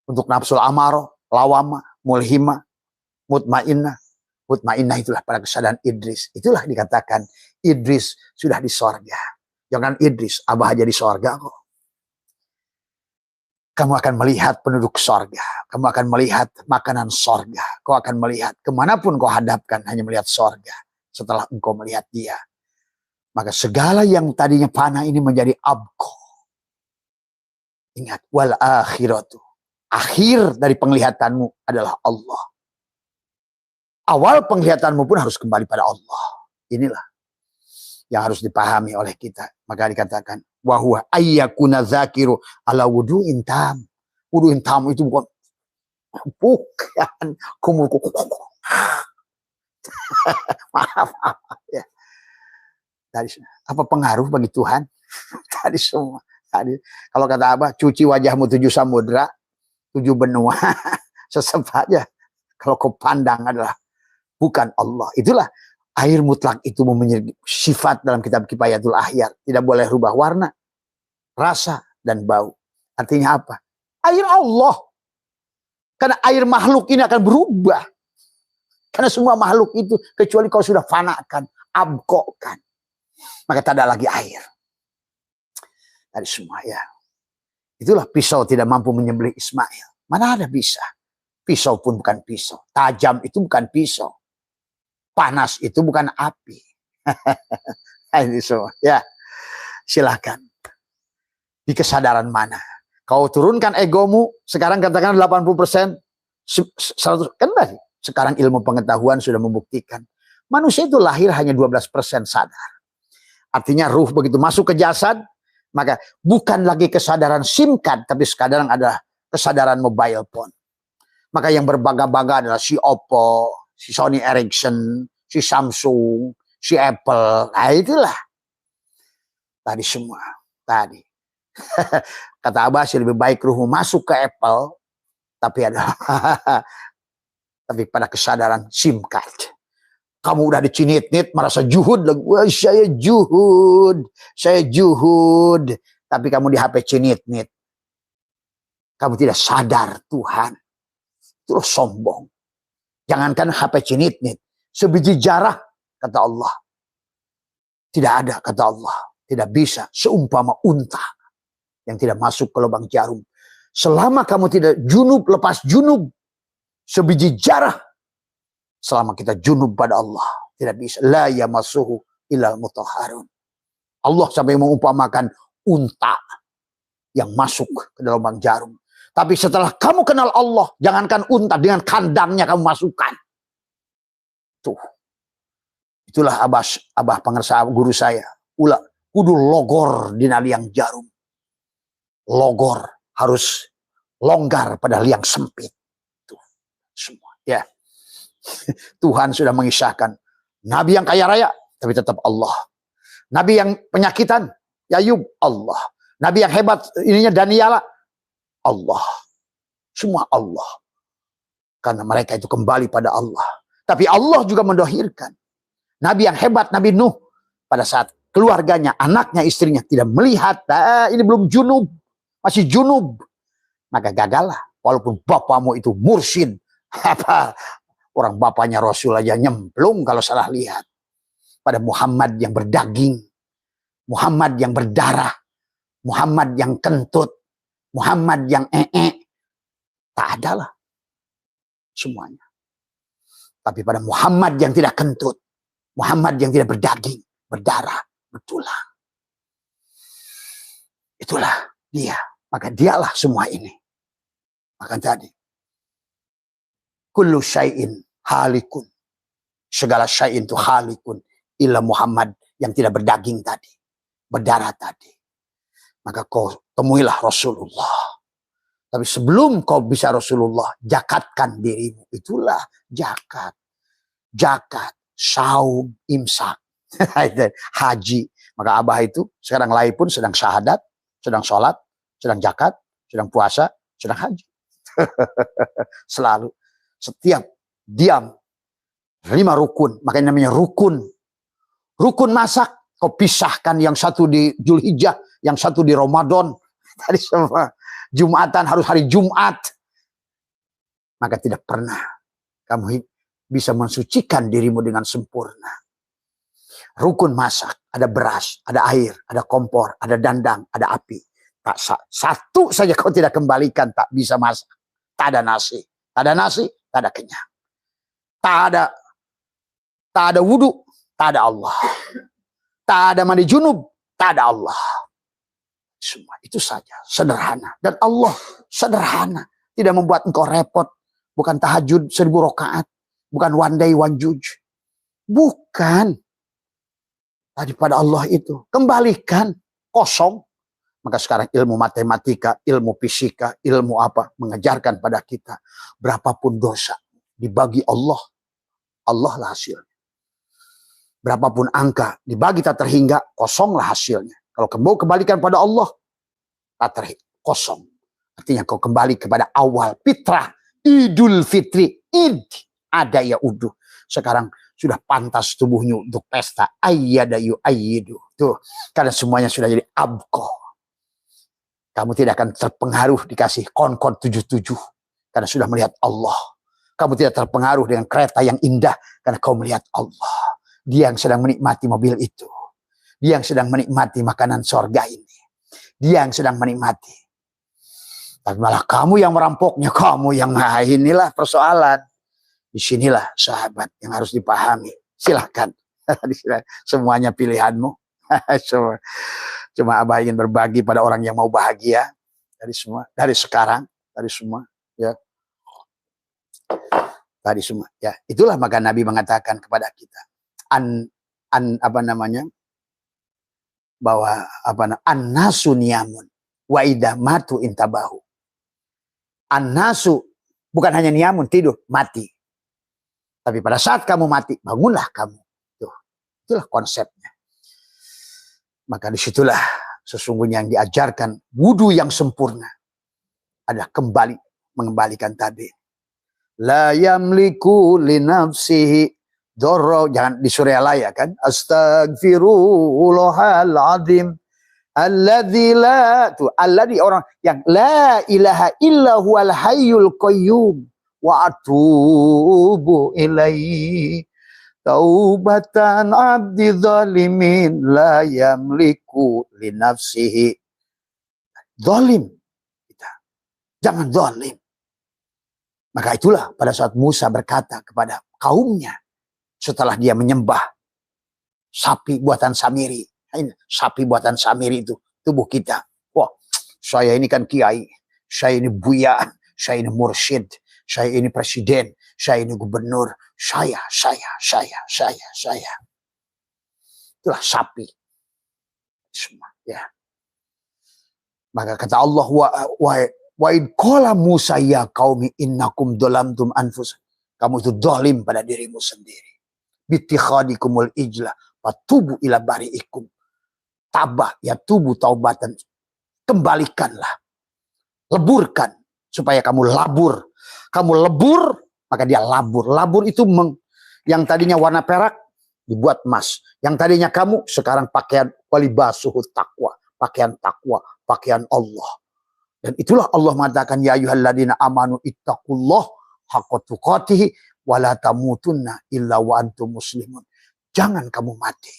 untuk nafsul amaro, lawama, mulhima, mutmainnah. Mutmainnah itulah pada kesadaran Idris. Itulah dikatakan Idris sudah di sorga. Jangan Idris, Abah aja di sorga kok. Kamu akan melihat penduduk sorga. Kamu akan melihat makanan sorga. Kau akan melihat kemanapun kau hadapkan hanya melihat sorga. Setelah engkau melihat dia. Maka segala yang tadinya panah ini menjadi abqa. Ingat. Wal akhiratu. Akhir dari penglihatanmu adalah Allah. Awal penglihatanmu pun harus kembali pada Allah. Inilah yang harus dipahami oleh kita. Maka dikatakan. Wahuwa ayyakuna zakiru ala wudu'in tam. Wudu'in tam itu bukan kumul. Maaf ya. Tadi apa pengaruh bagi Tuhan? Tadi semua. Tadi kalau kata Abah, cuci wajahmu 7 samudra, 7 benua. Sesep aja. Kalau kau pandang adalah bukan Allah. Itulah air mutlak itu memiliki sifat dalam kitab Kifayatul Ahyar. Tidak boleh rubah warna, rasa, dan bau. Artinya apa? Air Allah. Karena air makhluk ini akan berubah. Karena semua makhluk itu, kecuali kau sudah fanakan, abqokan, maka tak ada lagi air. Dari semua ya. Itulah pisau tidak mampu menyembelih Ismail. Mana ada bisa? Pisau pun bukan pisau. Tajam itu bukan pisau. Panas itu bukan api. Ini semua. Ya, silahkan. Di kesadaran mana? Kau turunkan egomu, sekarang katakan 80%, 100%. Kan tadi, sekarang ilmu pengetahuan sudah membuktikan. Manusia itu lahir hanya 12% sadar. Artinya ruh begitu masuk ke jasad, maka bukan lagi kesadaran SIM card, tapi sekarang adalah kesadaran mobile phone. Maka yang berbaga-baga adalah si Oppo, si Sony Ericsson, si Samsung, si Apple. Nah itulah. Tadi semua. Tadi. Kata Abah sih lebih baik ruhmu masuk ke Apple. Tapi ada. Tapi pada kesadaran SIM card. Kamu udah dicinit-nit merasa juhud. Wah, saya juhud. Saya juhud. Tapi kamu di HP cinit-nit. Kamu tidak sadar Tuhan. Terus sombong. Jangankan HP cinit-nit. Sebiji jarah, kata Allah. Tidak ada, kata Allah. Tidak bisa. Seumpama unta yang tidak masuk ke lubang jarum. Selama kamu tidak junub, lepas junub. Sebiji jarah. Selama kita junub pada Allah. Tidak bisa. La yamassuhu illal mutahharun. Allah sampai mengumpamakan unta yang masuk ke dalam lubang jarum. Tapi setelah kamu kenal Allah, jangankan unta, dengan kandangnya kamu masukkan. Tuh. Itulah Abah pengersa guru saya. Ulah kudu logor di liang jarum. Logor harus longgar pada liang sempit. Tuh. Semua. Ya. Tuhan sudah mengisahkan. Nabi yang kaya raya, tapi tetap Allah. Nabi yang penyakitan, Yayub, Allah. Nabi yang hebat, ininya Daniela, Allah. Semua Allah. Karena mereka itu kembali pada Allah. Tapi Allah juga mendohirkan. Nabi yang hebat, Nabi Nuh. Pada saat keluarganya, anaknya, istrinya tidak melihat, ini belum junub, masih junub, maka gagallah. Walaupun bapakmu itu mursyid, apa orang bapaknya Rasul aja nyemplung kalau salah lihat. Pada Muhammad yang berdaging, Muhammad yang berdarah, Muhammad yang kentut, Muhammad yang tak adalah semuanya. Tapi pada Muhammad yang tidak kentut, Muhammad yang tidak berdaging, berdarah, bertulang, itulah dia. Maka dialah semua ini. Maka tadi, kullu syai'in halikun. Segala syai'in itu halikun. Illa Muhammad yang tidak berdaging tadi, berdarah tadi. Maka kau temuilah Rasulullah. Tapi sebelum kau bisa Rasulullah, zakatkan dirimu. Itulah zakat. Zakat, saum, imsak, haji. Maka Abah itu sekarang lahir pun sedang syahadat, sedang sholat, sedang zakat, sedang puasa, sedang haji. Selalu, setiap diam, 5 rukun. Makanya namanya rukun. Rukun masak, kau pisahkan yang satu di Zulhijjah, yang satu di Ramadan. Tadi semua Jumatan harus hari Jumat. Maka tidak pernah kamu bisa mensucikan dirimu dengan sempurna. Rukun masak, ada beras, ada air, ada kompor, ada dandang, ada api. Tak satu saja kau tidak kembalikan, tak bisa masak. Tak ada nasi, tak ada nasi, tak ada kenyang. Tak ada wudhu, tak ada Allah. Tak ada mandi junub, tak ada Allah. Semua itu saja, sederhana. Dan Allah sederhana, tidak membuat engkau repot. Bukan tahajud 1000 rakaat, bukan one day one judge. Bukan. Daripada Allah itu, kembalikan, kosong. Maka sekarang ilmu matematika, ilmu fisika, ilmu apa, mengajarkan pada kita, berapapun dosa, dibagi Allah, Allah lah hasilnya. Berapapun angka, dibagi tak terhingga, kosonglah hasilnya. Kalau kamu kembalikan pada Allah, tak terhingga, kosong. Artinya kau kembali kepada awal fitrah, Idul Fitri, id, ada ya uduh. Sekarang sudah pantas tubuhnya untuk pesta, ayyadayu ayyidu. Tuh, karena semuanya sudah jadi abqoh. Kamu tidak akan terpengaruh dikasih kon-kon 77, karena sudah melihat Allah. Kamu tidak terpengaruh dengan kereta yang indah, karena kau melihat Allah. Dia yang sedang menikmati mobil itu. Dia yang sedang menikmati makanan sorga ini. Dia yang sedang menikmati. Tapi malah kamu yang merampoknya, kamu yang inilah persoalan. Disinilah sahabat yang harus dipahami. Silahkan. Semuanya pilihanmu. Cuma Abah ingin berbagi pada orang yang mau bahagia. Dari semua. Dari sekarang. Dari semua. Ya. Tadi semua. Ya. Itulah maka Nabi mengatakan kepada kita. Apa namanya? Bahwa an-nasu niyamun wa idza matu intabahu. An-nasu bukan hanya niyamun, tidur, mati. Tapi pada saat kamu mati, bangunlah kamu. Tuh, itulah konsepnya. Maka disitulah sesungguhnya yang diajarkan wudu yang sempurna adalah mengembalikan tadi. La yamliku li nafsihi dorro, jangan di surya laya kan, astagfirullahal azim alladzi la, tuh alladzi orang yang la ilaha illa huwal hayyul qayyum wa atubu ilaihi taubatan abdi zalimin la yamliku li nafsihi. Zalim kita, jangan zalim. Maka itulah pada saat Musa berkata kepada kaumnya setelah dia menyembah sapi buatan Samiri. Sapi buatan Samiri itu tubuh kita. Wah, saya ini kan kiai, saya ini buya, saya ini mursyid, saya ini presiden, saya ini gubernur, saya. Itulah sapi. Semua, ya. Maka kata Allah, wa id qala Musa ya qaumi innakum dhalamtum anfus. Kamu itu zalim pada dirimu sendiri. Bittikhadikumul ijlah fatubu ila bari'ikum. Tabah ya tubuh taubatan. Kembalikanlah. Leburkan supaya kamu labur. Kamu lebur, maka dia labur. Labur itu yang tadinya warna perak dibuat emas. Yang tadinya kamu, sekarang pakaian walibasuhu taqwa, pakaian takwa, pakaian Allah. Dan itulah Allah mengatakan, ya ayyuhalladzina amanu ittaqullah haqqa tuqatih wa la tamutunna illa wa antum muslimun. Jangan kamu mati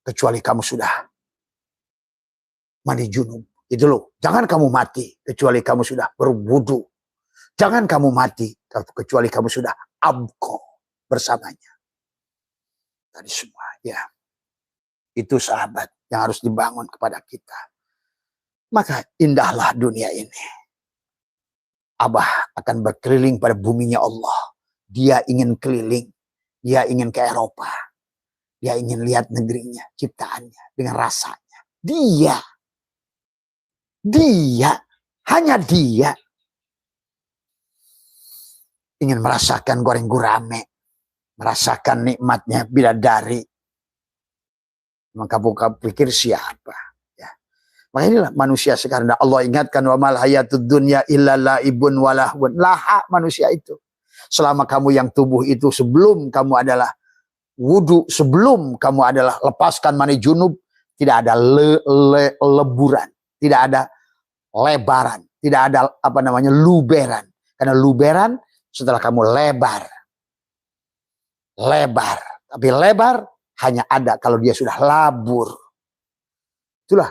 kecuali kamu sudah mandi junub. Itu loh, jangan kamu mati kecuali kamu sudah berwudu. Jangan kamu mati kecuali kamu sudah abqa bersamanya. Tadi semua, ya. Itu sahabat yang harus dibangun kepada kita. Maka indahlah dunia ini. Abah akan berkeliling pada buminya Allah. Dia ingin keliling. Dia ingin ke Eropa. Dia ingin lihat negerinya, ciptaannya, dengan rasanya. Dia, hanya dia ingin merasakan goreng gurame, merasakan nikmatnya bidadari. Maka kamu pikir siapa? Ya. Maka inilah manusia sekarang. Allah ingatkan, wa mal hayatud dunya illa laibun walahun. Laha manusia itu. Selama kamu yang tubuh itu, sebelum kamu adalah wudu, sebelum kamu adalah lepaskan mani junub, tidak ada leburan, tidak ada lebaran, tidak ada luberan. Karena luberan setelah kamu lebar. Tapi lebar hanya ada kalau dia sudah labur. Itulah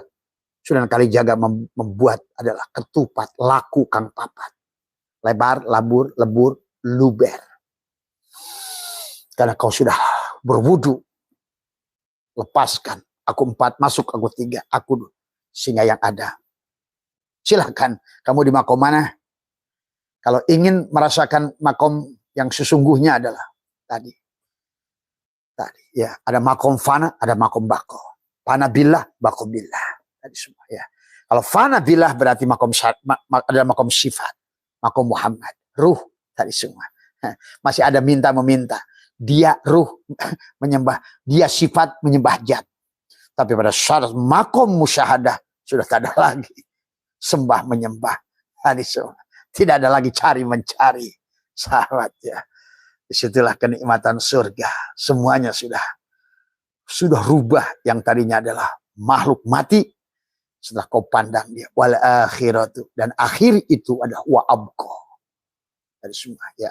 Sunan Kalijaga membuat adalah ketupat laku kang papat. Lebar, labur, lebur, luber. Karena kau sudah berwudu, lepaskan. Aku 4, masuk aku 3, aku 2. Sehingga yang ada. Silahkan, kamu di makom mana? Kalau ingin merasakan makom yang sesungguhnya adalah tadi ya, ada makom fana, ada makom bako. Fana billah, bako billah. Tadi semua ya. Kalau fana billah berarti ada makom sifat, makom Muhammad, ruh tadi semua. Masih ada minta-meminta. Dia ruh menyembah, dia sifat menyembah zat. Tapi pada saat makom musyahadah sudah tak ada lagi sembah menyembah. Tadi semua. Tidak ada lagi cari mencari, sahabat ya. Disitulah kenikmatan surga. Semuanya sudah rubah. Yang tadinya adalah makhluk mati, setelah kau pandang dia. Wal akhiratu, dan akhir itu adalah wa abqa. Dari semua ya.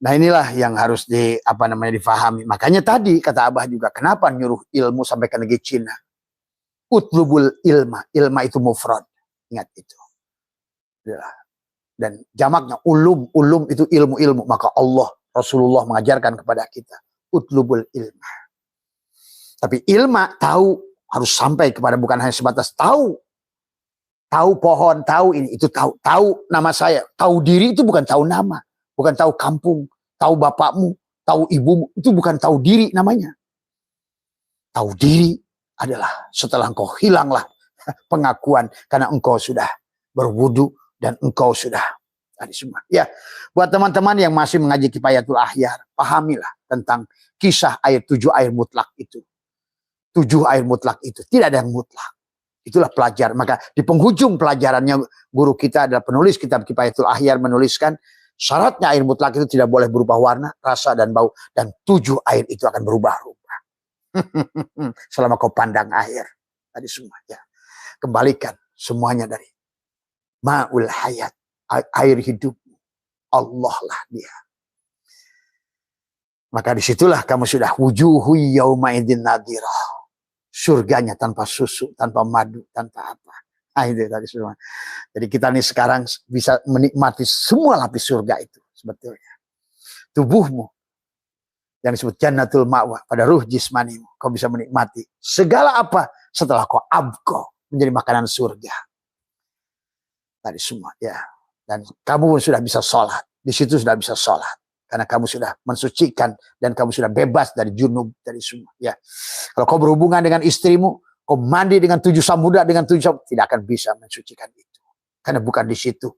Nah inilah yang harus difahami. Makanya tadi kata Abah juga, kenapa nyuruh ilmu sampai ke negeri Cina? Utlubul ilma. Ilma itu mufrad. Ingat itu. Dan jamaknya ulum itu ilmu-ilmu. Maka Allah, Rasulullah mengajarkan kepada kita utlubul ilma. Tapi ilma tahu harus sampai kepada, bukan hanya sebatas tahu pohon, tahu ini, itu tahu nama saya, tahu diri itu bukan tahu nama, bukan tahu kampung, tahu bapakmu, tahu ibumu, itu bukan tahu diri namanya. Tahu diri adalah setelah engkau hilanglah pengakuan karena engkau sudah berwudu dan engkau sudah tadi semua. Ya, buat teman-teman yang masih mengaji Kifayatul Akhyar, pahamilah tentang kisah air 7 air mutlak itu. 7 air mutlak itu, tidak ada yang mutlak. Itulah pelajar. Maka di penghujung pelajarannya guru kita adalah penulis kitab Kifayatul Akhyar menuliskan syaratnya air mutlak itu tidak boleh berubah warna, rasa dan bau, dan 7 air itu akan berubah-ubah. Selama kau pandang air tadi semua ya. Kembalikan semuanya dari ma'ul hayat, air hidup. Allah lah dia. Maka disitulah kamu sudah wujuhu yauma idzin nadhirah. Surganya tanpa susu, tanpa madu, tanpa apa. Nah, itu tadi semua. Jadi kita nih sekarang bisa menikmati semua lapis surga itu sebetulnya. Tubuhmu yang disebut jannatul ma'wa, pada ruh jismanimu, kau bisa menikmati segala apa setelah kau abqa, menjadi makanan surga. Tadi semua ya. Dan kamu sudah bisa sholat. Di situ sudah bisa sholat. Karena kamu sudah mensucikan dan kamu sudah bebas dari junub, dari semua. Ya. Kalau kau berhubungan dengan istrimu, kau mandi dengan 7 samudra, dengan 7 samudra, tidak akan bisa mensucikan itu. Karena bukan di situ.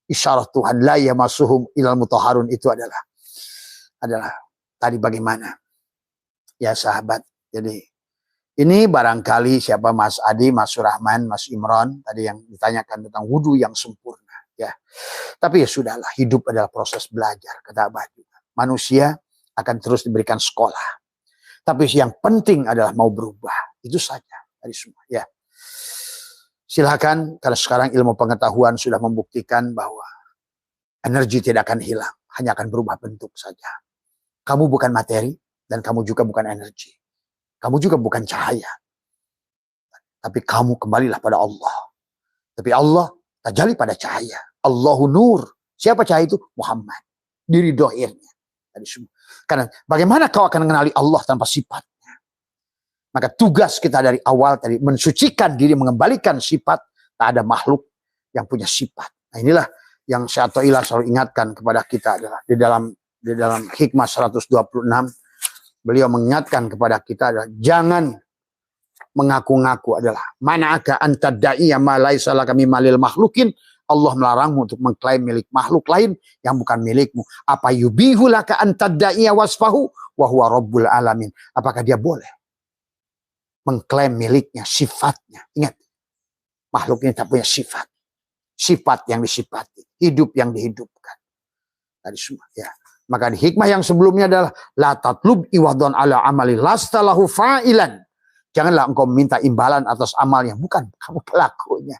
Isyarat Tuhan la yamassuhum ilal mutahharun itu adalah tadi bagaimana? Ya sahabat. Jadi ini barangkali siapa Mas Adi, Mas Surahman, Mas Imron tadi yang ditanyakan tentang wudu yang sempurna. Ya, tapi ya sudahlah, hidup adalah proses belajar, kata Abah juga. Manusia akan terus diberikan sekolah. Tapi yang penting adalah mau berubah. Itu saja dari semua. Ya. Silakan, karena sekarang ilmu pengetahuan sudah membuktikan bahwa energi tidak akan hilang, hanya akan berubah bentuk saja. Kamu bukan materi dan kamu juga bukan energi. Kamu juga bukan cahaya. Tapi kamu kembalilah pada Allah. Tapi Allah tajalli pada cahaya. Allahu nur. Siapa cahaya itu? Muhammad. Diri dohirnya. Karena bagaimana kau akan mengenali Allah tanpa sifatnya? Maka tugas kita dari awal tadi mensucikan diri, mengembalikan sifat. Tak ada makhluk yang punya sifat. Nah inilah yang Syaikhul selalu ingatkan kepada kita adalah di dalam hikmah 126 beliau mengingatkan kepada kita adalah jangan mengaku-ngaku adalah mana'aka anta da'iya ma laisa laka mimalil makhlukin. Allah melarangmu untuk mengklaim milik makhluk lain yang bukan milikmu. Apa yubihu laka anta da'iya wasfahu wa huwa rabbul alamin. Apakah dia boleh mengklaim miliknya, sifatnya? Ingat, makhluk ini tak punya sifat. Sifat yang disifati, hidup yang dihidupkan. Tadi semua ya. Maka di hikmah yang sebelumnya adalah la tatlub iwadon ala amali lastalahu fa'ilan. Janganlah engkau minta imbalan atas amal yang bukan kamu pelakunya.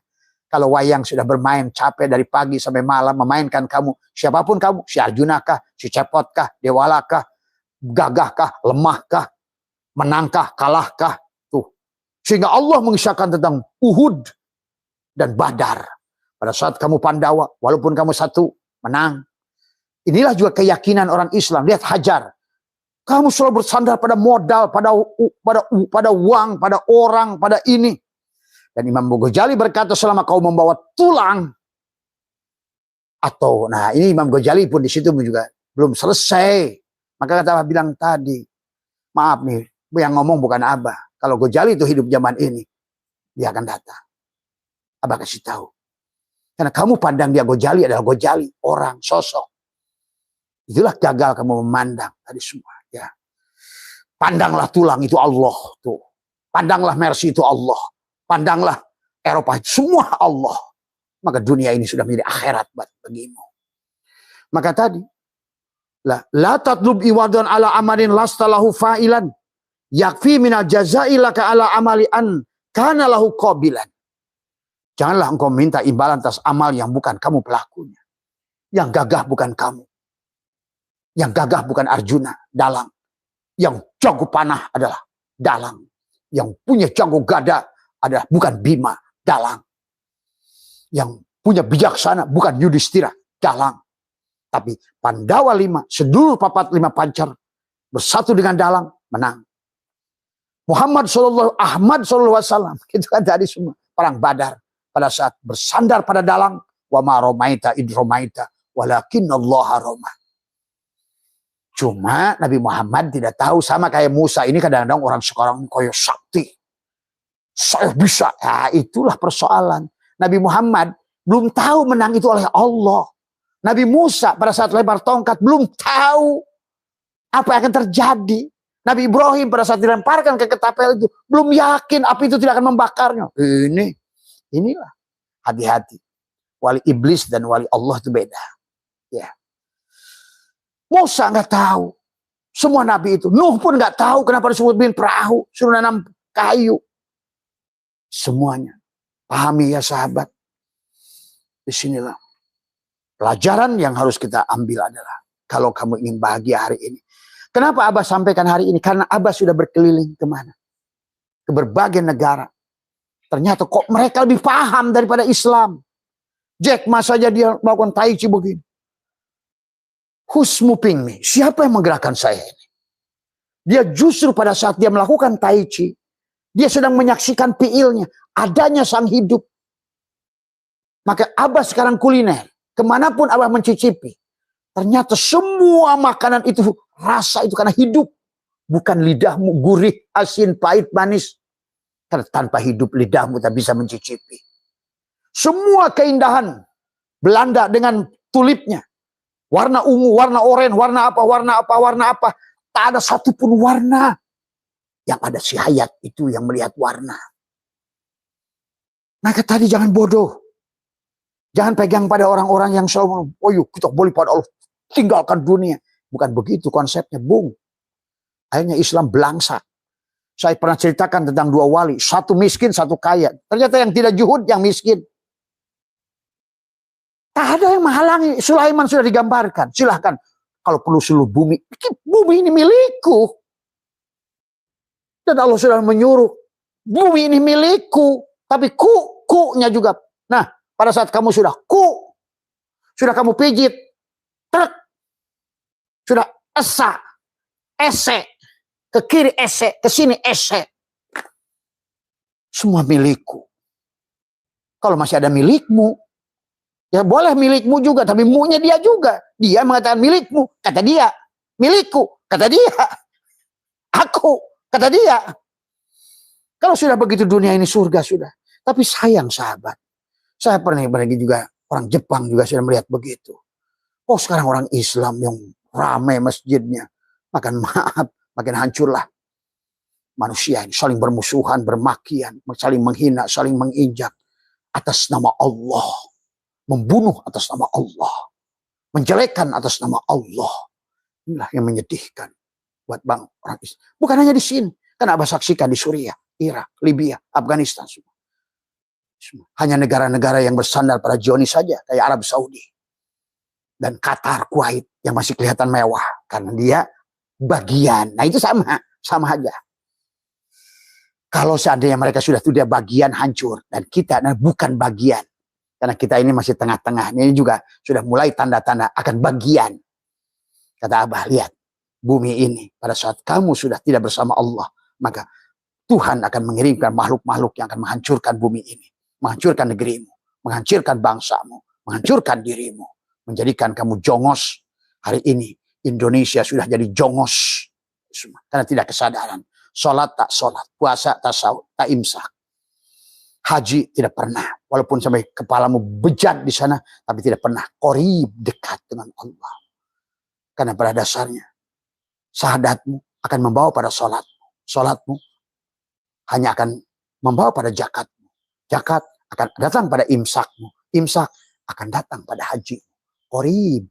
Kalau wayang sudah bermain capek dari pagi sampai malam memainkan kamu, siapapun kamu, si Arjuna kah, si Cepot kah, Dewala kah, gagah kah, lemah kah, menangkah, kalahkah, tuh. Sehingga Allah mengisahkan tentang Uhud dan Badar. Pada saat kamu Pandawa, walaupun kamu satu, menang. Inilah juga keyakinan orang Islam. Lihat Hajar. Kamu selalu bersandar pada modal, pada uang, pada orang, pada ini. Dan Imam Ghazali berkata selama kau membawa tulang atau nah ini Imam Ghazali pun di situ juga belum selesai. Maka kata bilang tadi, maaf nih, yang ngomong bukan Abah. Kalau Ghazali itu hidup zaman ini, dia akan datang. Abah kasih tahu. Karena kamu pandang dia Ghazali adalah Ghazali, orang, sosok. Itulah gagal kamu memandang tadi semua. Ya. Pandanglah tulang itu Allah tuh. Pandanglah Mercy itu Allah. Pandanglah Eropa, semua Allah. Maka dunia ini sudah menjadi akhirat bagimu. Maka tadi, la tatlub iwadun ala amalin lastalahu fa'ilan. Yakfi minal jazai laka ala amali an kana lahu qabilan. Janganlah engkau minta imbalan atas amal yang bukan kamu pelakunya. Yang gagah bukan kamu. Yang gagah bukan Arjuna, dalang. Yang jago panah adalah dalang. Yang punya jago gada adalah bukan Bima, dalang. Yang punya bijaksana bukan Yudhistira, dalang. Tapi Pandawa 5, sedulur papat 5 pancar, bersatu dengan dalang, menang. Muhammad Ahmad SAW, itu kan tadi semua perang Badar. Pada saat bersandar pada dalang, wa ma romaita id romaita, walakinallaha roma. Cuma Nabi Muhammad tidak tahu, sama kayak Musa ini kadang-kadang orang sekarang koyo sakti. Saya bisa. Ya, itulah persoalan. Nabi Muhammad belum tahu menang itu oleh Allah. Nabi Musa pada saat lempar tongkat belum tahu apa yang akan terjadi. Nabi Ibrahim pada saat dilemparkan ke ketapel itu belum yakin api itu tidak akan membakarnya. Inilah hati-hati. Wali iblis dan wali Allah itu beda. Ya. Musa nggak tahu. Semua nabi itu. Nuh pun nggak tahu kenapa disebut bin perahu. Suruh nanam kayu. Semuanya. Pahami ya sahabat. Disinilah. Pelajaran yang harus kita ambil adalah. Kalau kamu ingin bahagia hari ini. Kenapa Abah sampaikan hari ini? Karena Abah sudah berkeliling kemana? Ke berbagai negara. Ternyata kok mereka lebih paham daripada Islam. Jack Ma saja dia melakukan tai chi begini. Who's moving me? Siapa yang menggerakkan saya ini? Dia justru pada saat dia melakukan tai chi. Dia sedang menyaksikan piilnya. Adanya sang hidup. Maka Abah sekarang kuliner. Kemanapun Abah mencicipi. Ternyata semua makanan itu. Rasa itu karena hidup. Bukan lidahmu gurih, asin, pahit, manis. Karena tanpa hidup lidahmu tak bisa mencicipi. Semua keindahan. Belanda dengan tulipnya. Warna ungu, warna oranye, warna apa. Tak ada satupun warna. Yang ada si hayat itu yang melihat warna. Maka tadi jangan bodoh. Jangan pegang pada orang-orang yang selalu, oh yuk kita boleh pada Allah. Tinggalkan dunia. Bukan begitu konsepnya, Bung. Akhirnya Islam belangsak. Saya pernah ceritakan tentang dua wali. Satu miskin, satu kaya. Ternyata yang tidak juhud, yang miskin. Tak ada yang menghalangi. Sulaiman sudah digambarkan. Silahkan. Kalau perlu seluruh bumi. Bumi ini milikku. Dan Allah sudah menyuruh. Bumi ini milikku. Tapi ku-nya juga. Nah, pada saat kamu sudah sudah kamu pijit. Truk. Sudah ese. Ke kiri ese, ke sini ese. Semua milikku. Kalau masih ada milikmu, ya boleh milikmu juga, tapi mu-nya dia juga. Dia mengatakan milikmu, kata dia. Milikku, kata dia. Aku, kata dia. Kalau sudah begitu dunia ini surga sudah. Tapi sayang sahabat. Saya pernah juga, orang Jepang juga sudah melihat begitu. Oh sekarang orang Islam yang ramai masjidnya. Makan maaf. Makin hancurlah manusia ini. Saling bermusuhan, bermakian, saling menghina, saling menginjak. Atas nama Allah. Membunuh atas nama Allah. Menjelekkan atas nama Allah. Inilah yang menyedihkan. Buat orang Islam. Bukan hanya di sini. Kan Abah saksikan di Suriah, Irak, Libya, Afghanistan. Semua. Hanya negara-negara yang bersandar pada Zionis saja. Kayak Arab Saudi. Dan Qatar, Kuwait. Yang masih kelihatan mewah. Karena dia bagian. Nah itu sama aja. Kalau seandainya mereka sudah bagian hancur dan kita bukan bagian. Karena kita ini masih tengah-tengah. Ini juga sudah mulai tanda-tanda akan bagian. Kata Abah, lihat bumi ini pada saat kamu sudah tidak bersama Allah, maka Tuhan akan mengirimkan makhluk-makhluk yang akan menghancurkan bumi ini, menghancurkan negerimu, menghancurkan bangsamu, menghancurkan dirimu, menjadikan kamu jongos. Hari ini Indonesia sudah jadi jongos karena tidak kesadaran. Sholat tak sholat, puasa tak sahur, tak imsak. Haji tidak pernah, walaupun sampai kepalamu bejat di sana, tapi tidak pernah qorib, dekat dengan Allah. Karena pada dasarnya syahadatmu akan membawa pada sholatmu. Sholatmu hanya akan membawa pada zakatmu. Zakat akan datang pada imsakmu. Imsak akan datang pada haji. Qorib.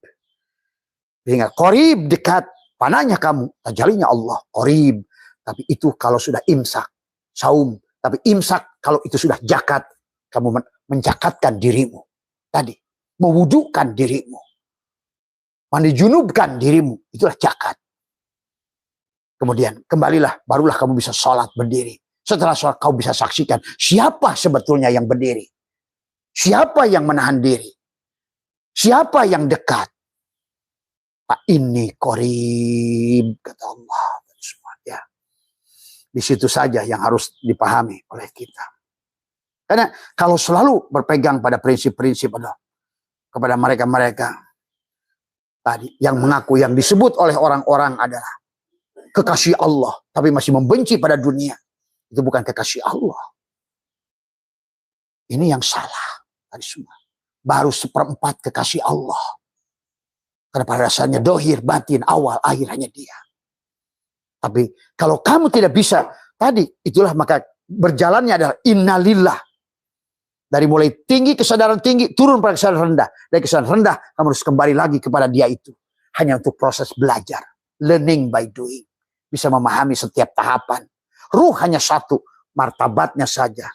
Ingat, qorib dekat, panahnya kamu, tajalinya Allah, qorib. Tapi itu kalau sudah imsak, saum. Tapi imsak kalau itu sudah zakat, kamu menjakatkan dirimu. Tadi, mewudukan dirimu. Menjunubkan dirimu, itulah zakat. Kemudian kembalilah, barulah kamu bisa sholat berdiri. Setelah sholat kau bisa saksikan siapa sebetulnya yang berdiri. Siapa yang menahan diri. Siapa yang dekat. Ini qorib, kata Allah. Ya. Di situ saja yang harus dipahami oleh kita. Karena kalau selalu berpegang pada prinsip-prinsip kepada mereka-mereka tadi yang mengaku, yang disebut oleh orang-orang adalah kekasih Allah, tapi masih membenci pada dunia, itu bukan kekasih Allah. Ini yang salah tadi semua. Baru 1/4 kekasih Allah. Karena pada dasarnya dohir, batin, awal, akhir hanya dia. Tapi kalau kamu tidak bisa, tadi itulah maka berjalannya adalah innalillah. Dari mulai tinggi, kesadaran tinggi, turun pada kesadaran rendah. Dari kesadaran rendah, kamu harus kembali lagi kepada dia itu. Hanya untuk proses belajar. Learning by doing. Bisa memahami setiap tahapan. Ruh hanya satu, martabatnya saja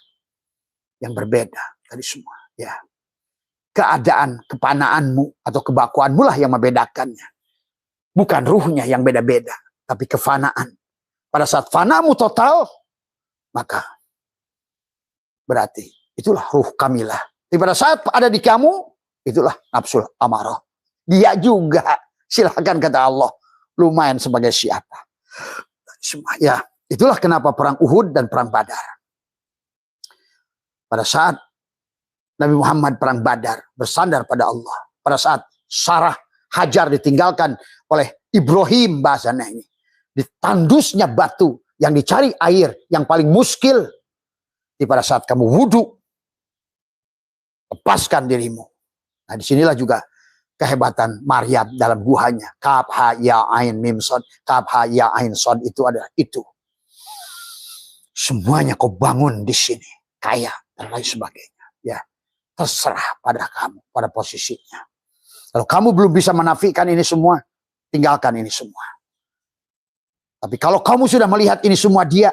yang berbeda. Tadi semua. Ya. Keadaan, kepanaanmu atau kebakuanmu lah yang membedakannya. Bukan ruhnya yang beda-beda, tapi kefanaan. Pada saat fanamu total, maka berarti itulah ruh kamilah. Tapi pada saat ada di kamu, itulah nafsul amarah. Dia juga, silahkan kata Allah, lumayan sebagai siapa. Ya, itulah kenapa perang Uhud dan perang Badar. Pada saat Nabi Muhammad perang Badar, bersandar pada Allah. Pada saat Sarah Hajar ditinggalkan oleh Ibrahim, bahasanya ini. Ditandusnya batu yang dicari air yang paling muskil. Di pada saat kamu wudhu, lepaskan dirimu. Nah disinilah juga kehebatan Maryam dalam guhanya. Kaf ha ya ain mim sod. Kaf ha ya ain sod itu adalah itu. Semuanya kau bangun di sini. Kaya dan lain sebagainya. Ya. Terserah pada kamu, pada posisinya. Kalau kamu belum bisa menafikan ini semua, tinggalkan ini semua. Tapi kalau kamu sudah melihat ini semua dia,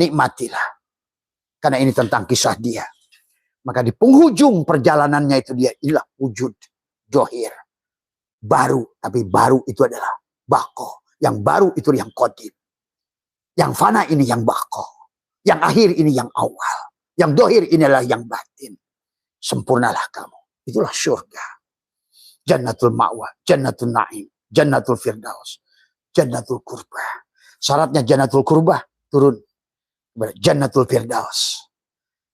nikmatilah. Karena ini tentang kisah dia. Maka di penghujung perjalanannya itu dia, inilah wujud dohir. Baru, tapi baru itu adalah bako. Yang baru itu yang qadim. Yang fana ini yang bako. Yang akhir ini yang awal. Yang dohir inilah yang batin. Sempurnalah kamu. Itulah surga. Jannatul ma'wa, jannatul na'im, jannatul firdaus, jannatul qurbah. Syaratnya jannatul qurbah turun pada jannatul firdaus.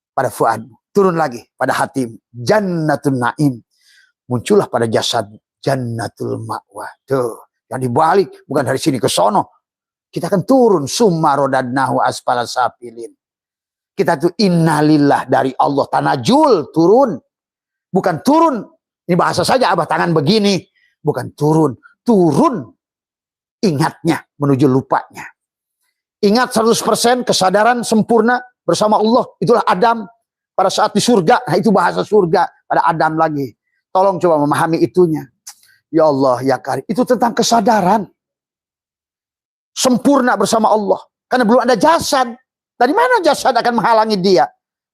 Pada fuadmu. Turun lagi pada hatimu. Jannatul na'im. Muncullah pada jasad jannatul ma'wa. Tuh. Yang dibalik. Bukan dari sini ke sono. Kita akan turun. Summa rodadnahu asfala safilin. Kita tuh innalillah dari Allah. Tanajul turun. Bukan turun. Ini bahasa saja abah tangan begini. Bukan turun. Turun. Ingatnya menuju lupanya. Ingat 100% kesadaran sempurna bersama Allah. Itulah Adam pada saat di surga. Nah itu bahasa surga. Pada Adam lagi. Tolong coba memahami itunya. Ya Allah ya Karim. Itu tentang kesadaran. Sempurna bersama Allah. Karena belum ada jasad. Dari mana jasad akan menghalangi dia?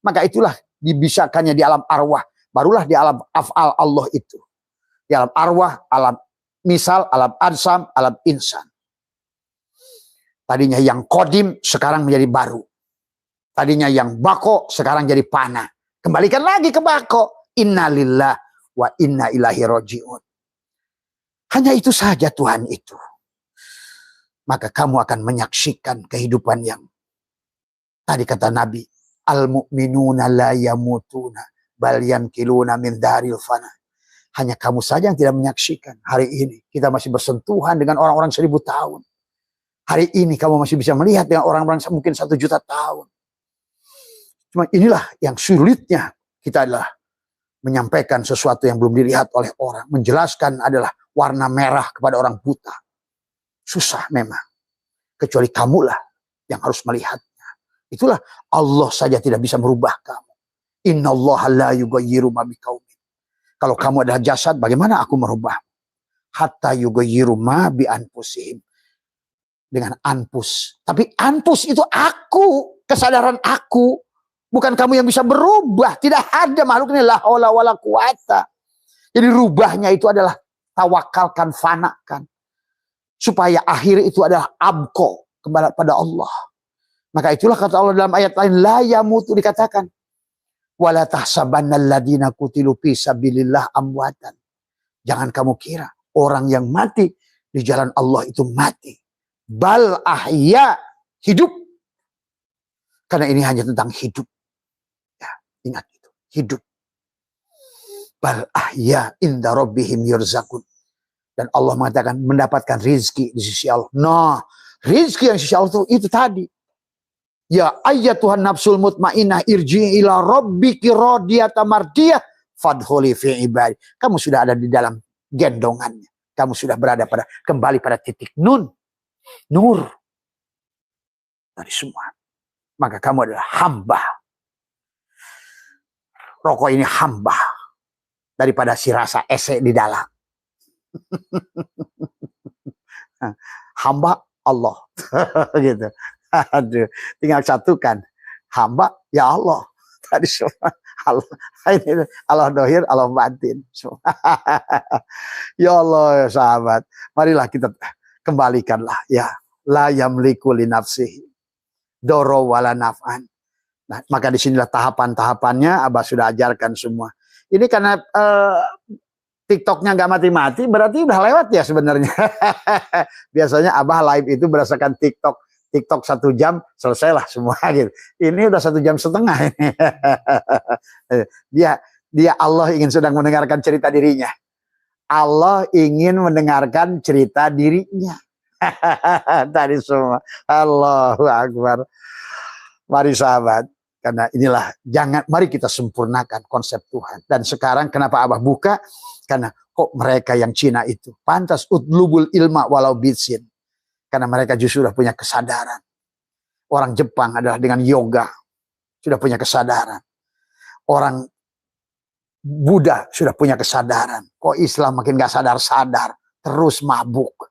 Maka itulah dibisakannya di alam arwah. Barulah di alam af'al Allah itu. Di alam arwah, alam misal, alam adsam, alam insan. Tadinya yang kodim, sekarang menjadi baru. Tadinya yang bako, sekarang jadi pana. Kembalikan lagi ke bako. Inna lillah wa inna ilahi roji'un. Hanya itu saja Tuhan itu. Maka kamu akan menyaksikan kehidupan yang tadi kata Nabi, al-mu'minuna la yamutuna bal yankiluna min daril fana. Hanya kamu saja yang tidak menyaksikan. Hari ini kita masih bersentuhan dengan orang-orang 1000 tahun. Hari ini kamu masih bisa melihat dengan orang-orang mungkin 1 juta tahun. Cuma inilah yang sulitnya kita adalah menyampaikan sesuatu yang belum dilihat oleh orang. Menjelaskan adalah warna merah kepada orang buta. Susah memang. Kecuali kamulah yang harus melihatnya. Itulah Allah saja tidak bisa merubah kamu. Innallaha la yughayyiru ma biqaumin. Kalau kamu adalah jasad, bagaimana aku merubah? Hatta yughayyiru ma bi anfusihim. Dengan anpus. Tapi anpus itu aku. Kesadaran aku. Bukan kamu yang bisa berubah. Tidak ada makhluk ini. La haula wala quwata. Jadi rubahnya itu adalah tawakalkan, fanakan. Supaya akhir itu adalah abko kepada Allah. Maka itulah kata Allah dalam ayat lain. La yamutu dikatakan. Wala tahsabanna alladina kutilu fi sabilillah amwatan. Jangan kamu kira orang yang mati di jalan Allah itu mati. Bal ahya, hidup. Karena ini hanya tentang hidup. Ya, ingat itu, hidup. Bal ahya inda rabbihim yurzakun. Dan Allah mengatakan mendapatkan rizki di sisi Allah. Nah, rizki yang di sisi Allah itu tadi. Ya ayyatuhan nafsul mutmainnah irji'i ila rabbiki radiyatan mardiyah fadkhuli fi ibadi. Kamu sudah ada di dalam gendongannya. Kamu sudah berada kembali pada titik nun. Nur. Dari semua. Maka kamu adalah hamba. Rokok ini hamba. Daripada si rasa ese di dalam. Hamba Allah. Gitu. Aduh, tinggal satukan. Hamba ya Allah. Tadi semua Allah dohir, Allah batin. Ya Allah ya sahabat. Marilah kita kembalikanlah ya. La yamliku li nafsihi doro wala naf'an. Nah, maka disinilah tahapan-tahapannya Abah sudah ajarkan semua. Ini karena TikToknya nggak mati-mati, berarti udah lewat ya sebenarnya. Biasanya Abah live itu berdasarkan TikTok 1 jam, selesailah semua gitu. Ini udah 1,5 jam. Dia Allah ingin sedang mendengarkan cerita dirinya. Allah ingin mendengarkan cerita dirinya. Tadi semua. Allahu Akbar. Mari sahabat. Karena inilah, mari kita sempurnakan konsep Tuhan. Dan sekarang kenapa Abah buka? Karena kok mereka yang Cina itu pantas utlubul ilma walau bitsin. Karena mereka justru sudah punya kesadaran. Orang Jepang adalah dengan yoga. Sudah punya kesadaran. Orang Buddha sudah punya kesadaran. Kok Islam makin gak sadar-sadar. Terus mabuk.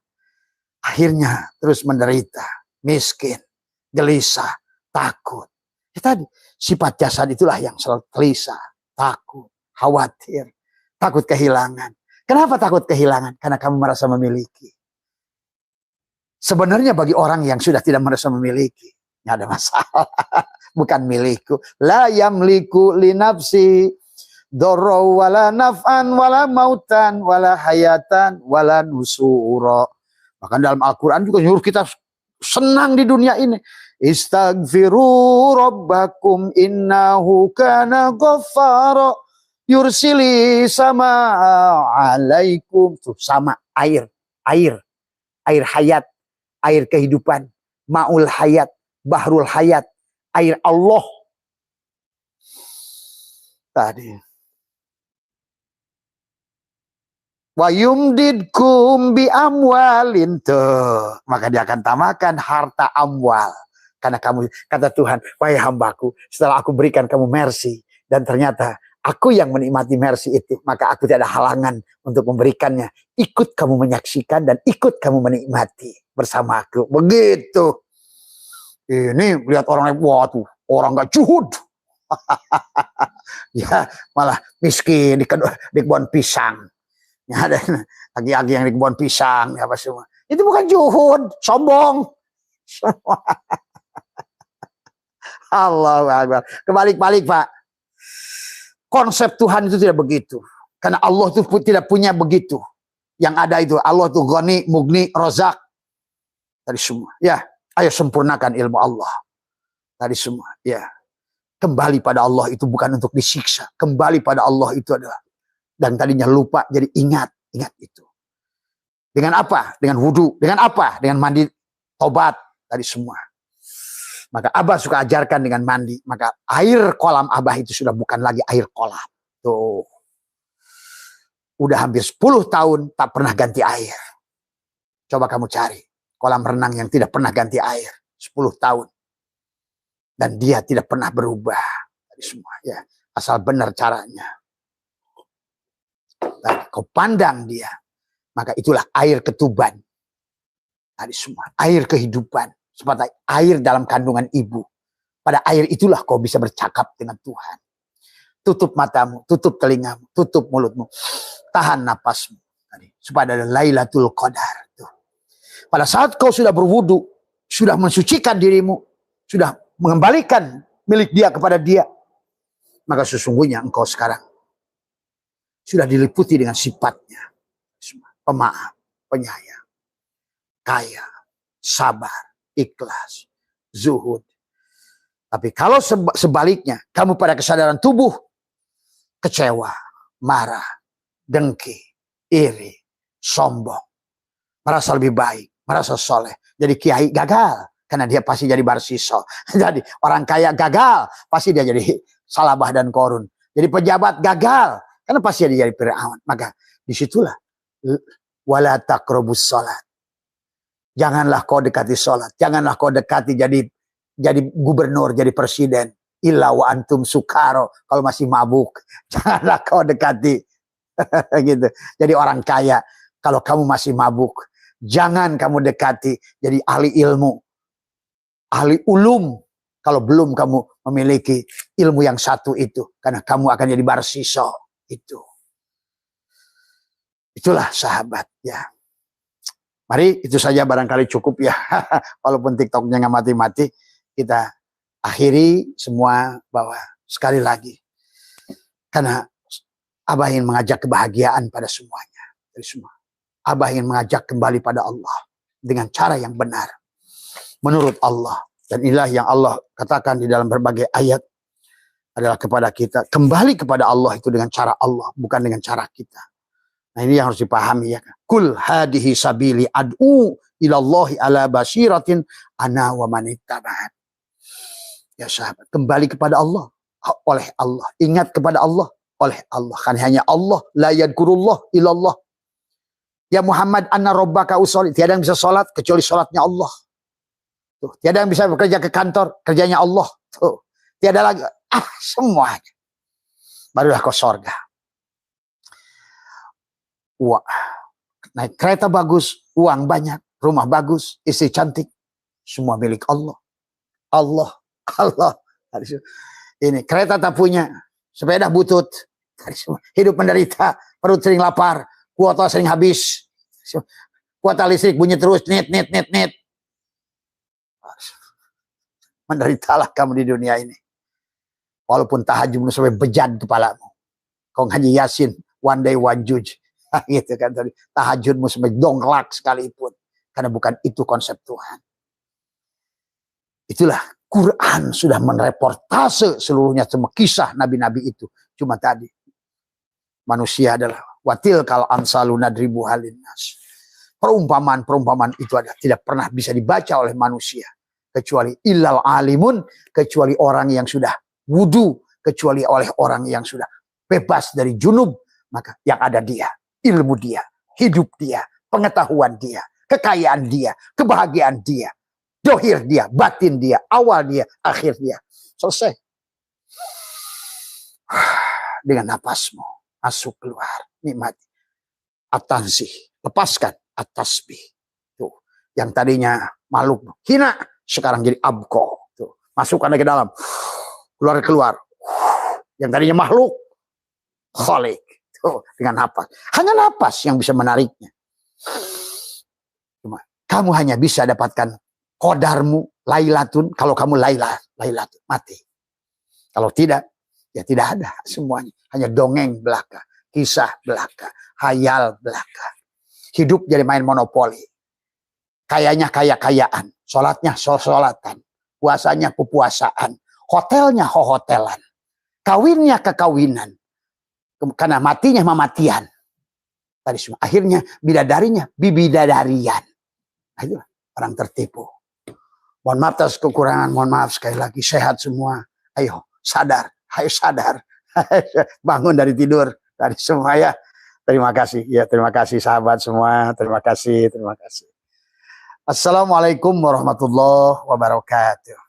akhirnya terus menderita, miskin, gelisah, takut. Ya tadi, sifat jasad itulah yang selalu gelisah, takut, khawatir, takut kehilangan. Kenapa takut kehilangan? Karena kamu merasa memiliki. Sebenarnya bagi orang yang sudah tidak merasa memiliki, nggak ada masalah. Bukan milikku. La yamliku li nafsi dorra wala naf'an wala mautan wala hayatan wala nusura. Bahkan dalam Al-Quran juga nyuruh kita senang di dunia ini. Istaghfiru rabbakum innahu kana ghaffara yursili sama alaikum. Tuh, sama air hayat, air kehidupan, ma'ul hayat, bahrul hayat, air Allah. Tadi. Wa yumdidkum bi amwalin, tuh. Maka dia akan tambahkan harta amwal. Karena kamu, kata Tuhan, wahai hambaku, setelah aku berikan kamu mercy, dan ternyata aku yang menikmati mercy itu, maka aku tidak ada halangan untuk memberikannya. Ikut kamu menyaksikan dan ikut kamu menikmati bersama aku. Begitu. Ini lihat orang, wah tuh, orang gak juhud. Ya, malah miskin di kebun pisang. Ya, ada lagi-lagi yang di kebun pisang, apa semua. Itu bukan juhud, sombong. Allahu Akbar. Kebalik-balik, Pak. Konsep Tuhan itu tidak begitu. Karena Allah itu tidak punya begitu. Yang ada itu, Allah itu Ghani, Mugni, Rozak. Tadi semua. Ya, ayo sempurnakan ilmu Allah. Tadi semua. Ya. Kembali pada Allah itu bukan untuk disiksa. Kembali pada Allah itu adalah. Dan tadinya lupa, jadi ingat itu. Dengan apa? Dengan wudhu. Dengan apa? Dengan mandi, tobat. Tadi semua. Maka Abah suka ajarkan dengan mandi. Maka air kolam Abah itu sudah bukan lagi air kolam. Tuh. Udah hampir 10 tahun tak pernah ganti air. Coba kamu cari. Kolam renang yang tidak pernah ganti air. 10 tahun. Dan dia tidak pernah berubah. Tadi semua. Ya. Asal benar caranya. Dan kau pandang dia. Maka itulah air ketuban. Tadi semua. Air kehidupan. Seperti air dalam kandungan ibu. Pada air itulah kau bisa bercakap dengan Tuhan. Tutup matamu, tutup telingamu, tutup mulutmu. Tahan napasmu. Supaya ada Lailatul Qadar. Pada saat kau sudah berwudu, sudah mensucikan dirimu, sudah mengembalikan milik dia kepada dia, maka sesungguhnya engkau sekarang sudah diliputi dengan sifatnya. Pemaaf, penyayang, kaya, sabar, ikhlas, zuhud. Tapi kalau sebaliknya, kamu pada kesadaran tubuh, kecewa, marah, dengki, iri, sombong, merasa lebih baik, merasa soleh. Jadi kiai gagal, karena dia pasti jadi barsiso. Jadi orang kaya gagal, pasti dia jadi salabah dan korun. Jadi pejabat gagal, karena pasti dia jadi Firaun. Maka disitulah, wala taqrabus sholat. Janganlah kau dekati sholat. Janganlah kau dekati jadi gubernur, jadi presiden. Illa wa antum sukaro. Kalau masih mabuk. Janganlah kau dekati. Gitu. Jadi orang kaya. Kalau kamu masih mabuk. Jangan kamu dekati. Jadi ahli ilmu. Ahli ulum. Kalau belum kamu memiliki ilmu yang satu itu. Karena kamu akan jadi barsiso. Itulah sahabat. Ya. Mari itu saja barangkali cukup ya. Walaupun TikToknya nggak mati-mati, kita akhiri semua bahwa sekali lagi. Karena Abah ingin mengajak kebahagiaan pada semuanya. Dari semua. Abah ingin mengajak kembali pada Allah. Dengan cara yang benar. Menurut Allah. Dan inilah yang Allah katakan di dalam berbagai ayat. Adalah kepada kita. Kembali kepada Allah itu dengan cara Allah. Bukan dengan cara kita. Nah ini yang harus dipahami ya. Kul hadihi sabili ad'u ilallahi ala basiratin ana wa manittaba'an. Ya sahabat, kembali kepada Allah oleh Allah. Ingat kepada Allah oleh Allah. Kan hanya Allah, la yadkurullah ilallah. Ya Muhammad anna rabbaka usolli. Tiada yang bisa sholat kecuali sholatnya Allah. Tuh, tiada yang bisa bekerja ke kantor, kerjanya Allah. Tuh, tiada lagi. Semuanya. Barulah kau surga. Wah, naik kereta bagus, uang banyak, rumah bagus, istri cantik, semua milik Allah. Allah, Allah. Ini kereta tak punya, sepeda butut, hidup menderita, perut sering lapar, kuota sering habis, kuota listrik bunyi terus, net. Menderitalah kamu di dunia ini. Walaupun tahajud sampai bejat kepalamu. Kau ngaji Yasin, one day one judge. Gitu kan tadi. Tahajudmu sampai dongklak sekalipun. Karena bukan itu konsep Tuhan. Itulah Quran sudah mereportase seluruhnya semua kisah nabi-nabi itu. Cuma tadi. Manusia adalah watil kal amsalu nadribu halinnas. Perumpamaan itu ada tidak pernah bisa dibaca oleh manusia. Kecuali illal alimun. Kecuali orang yang sudah wudu, kecuali oleh orang yang sudah bebas dari junub, maka yang ada dia, ilmu dia, hidup dia, pengetahuan dia, kekayaan dia, kebahagiaan dia, dohir dia, batin dia, awal dia, akhir dia. Selesai. Dengan napasmu, masuk keluar, nikmati. At-tanzih, lepaskan at-tasbih. Tuh, yang tadinya makhluk hina, sekarang jadi abqa. Tuh, masukkan ke dalam. Keluar. Yang tadinya makhluk, khalik. Tuh, dengan napas. Hanya napas yang bisa menariknya. Cuma, kamu hanya bisa dapatkan kodarmu, lailatun. Kalau kamu lailatun, mati. Kalau tidak, ya tidak ada semuanya. Hanya dongeng belaka, kisah belaka, hayal belaka. Hidup jadi main monopoli. Kayanya kaya-kayaan, sholatnya sholat-sholatan, puasanya kepuasaan. Hotelnya hotelan, kawinnya kekawinan, karena matinya mematian. Tadi semua akhirnya bidadarinya bibidadarian. Nah, itu orang tertipu. Mohon maaf atas kekurangan, mohon maaf sekali lagi. Sehat semua. Ayo sadar, bangun dari tidur. Tadi semua ya. Terima kasih ya, terima kasih sahabat semua. Terima kasih. Assalamualaikum warahmatullahi wabarakatuh.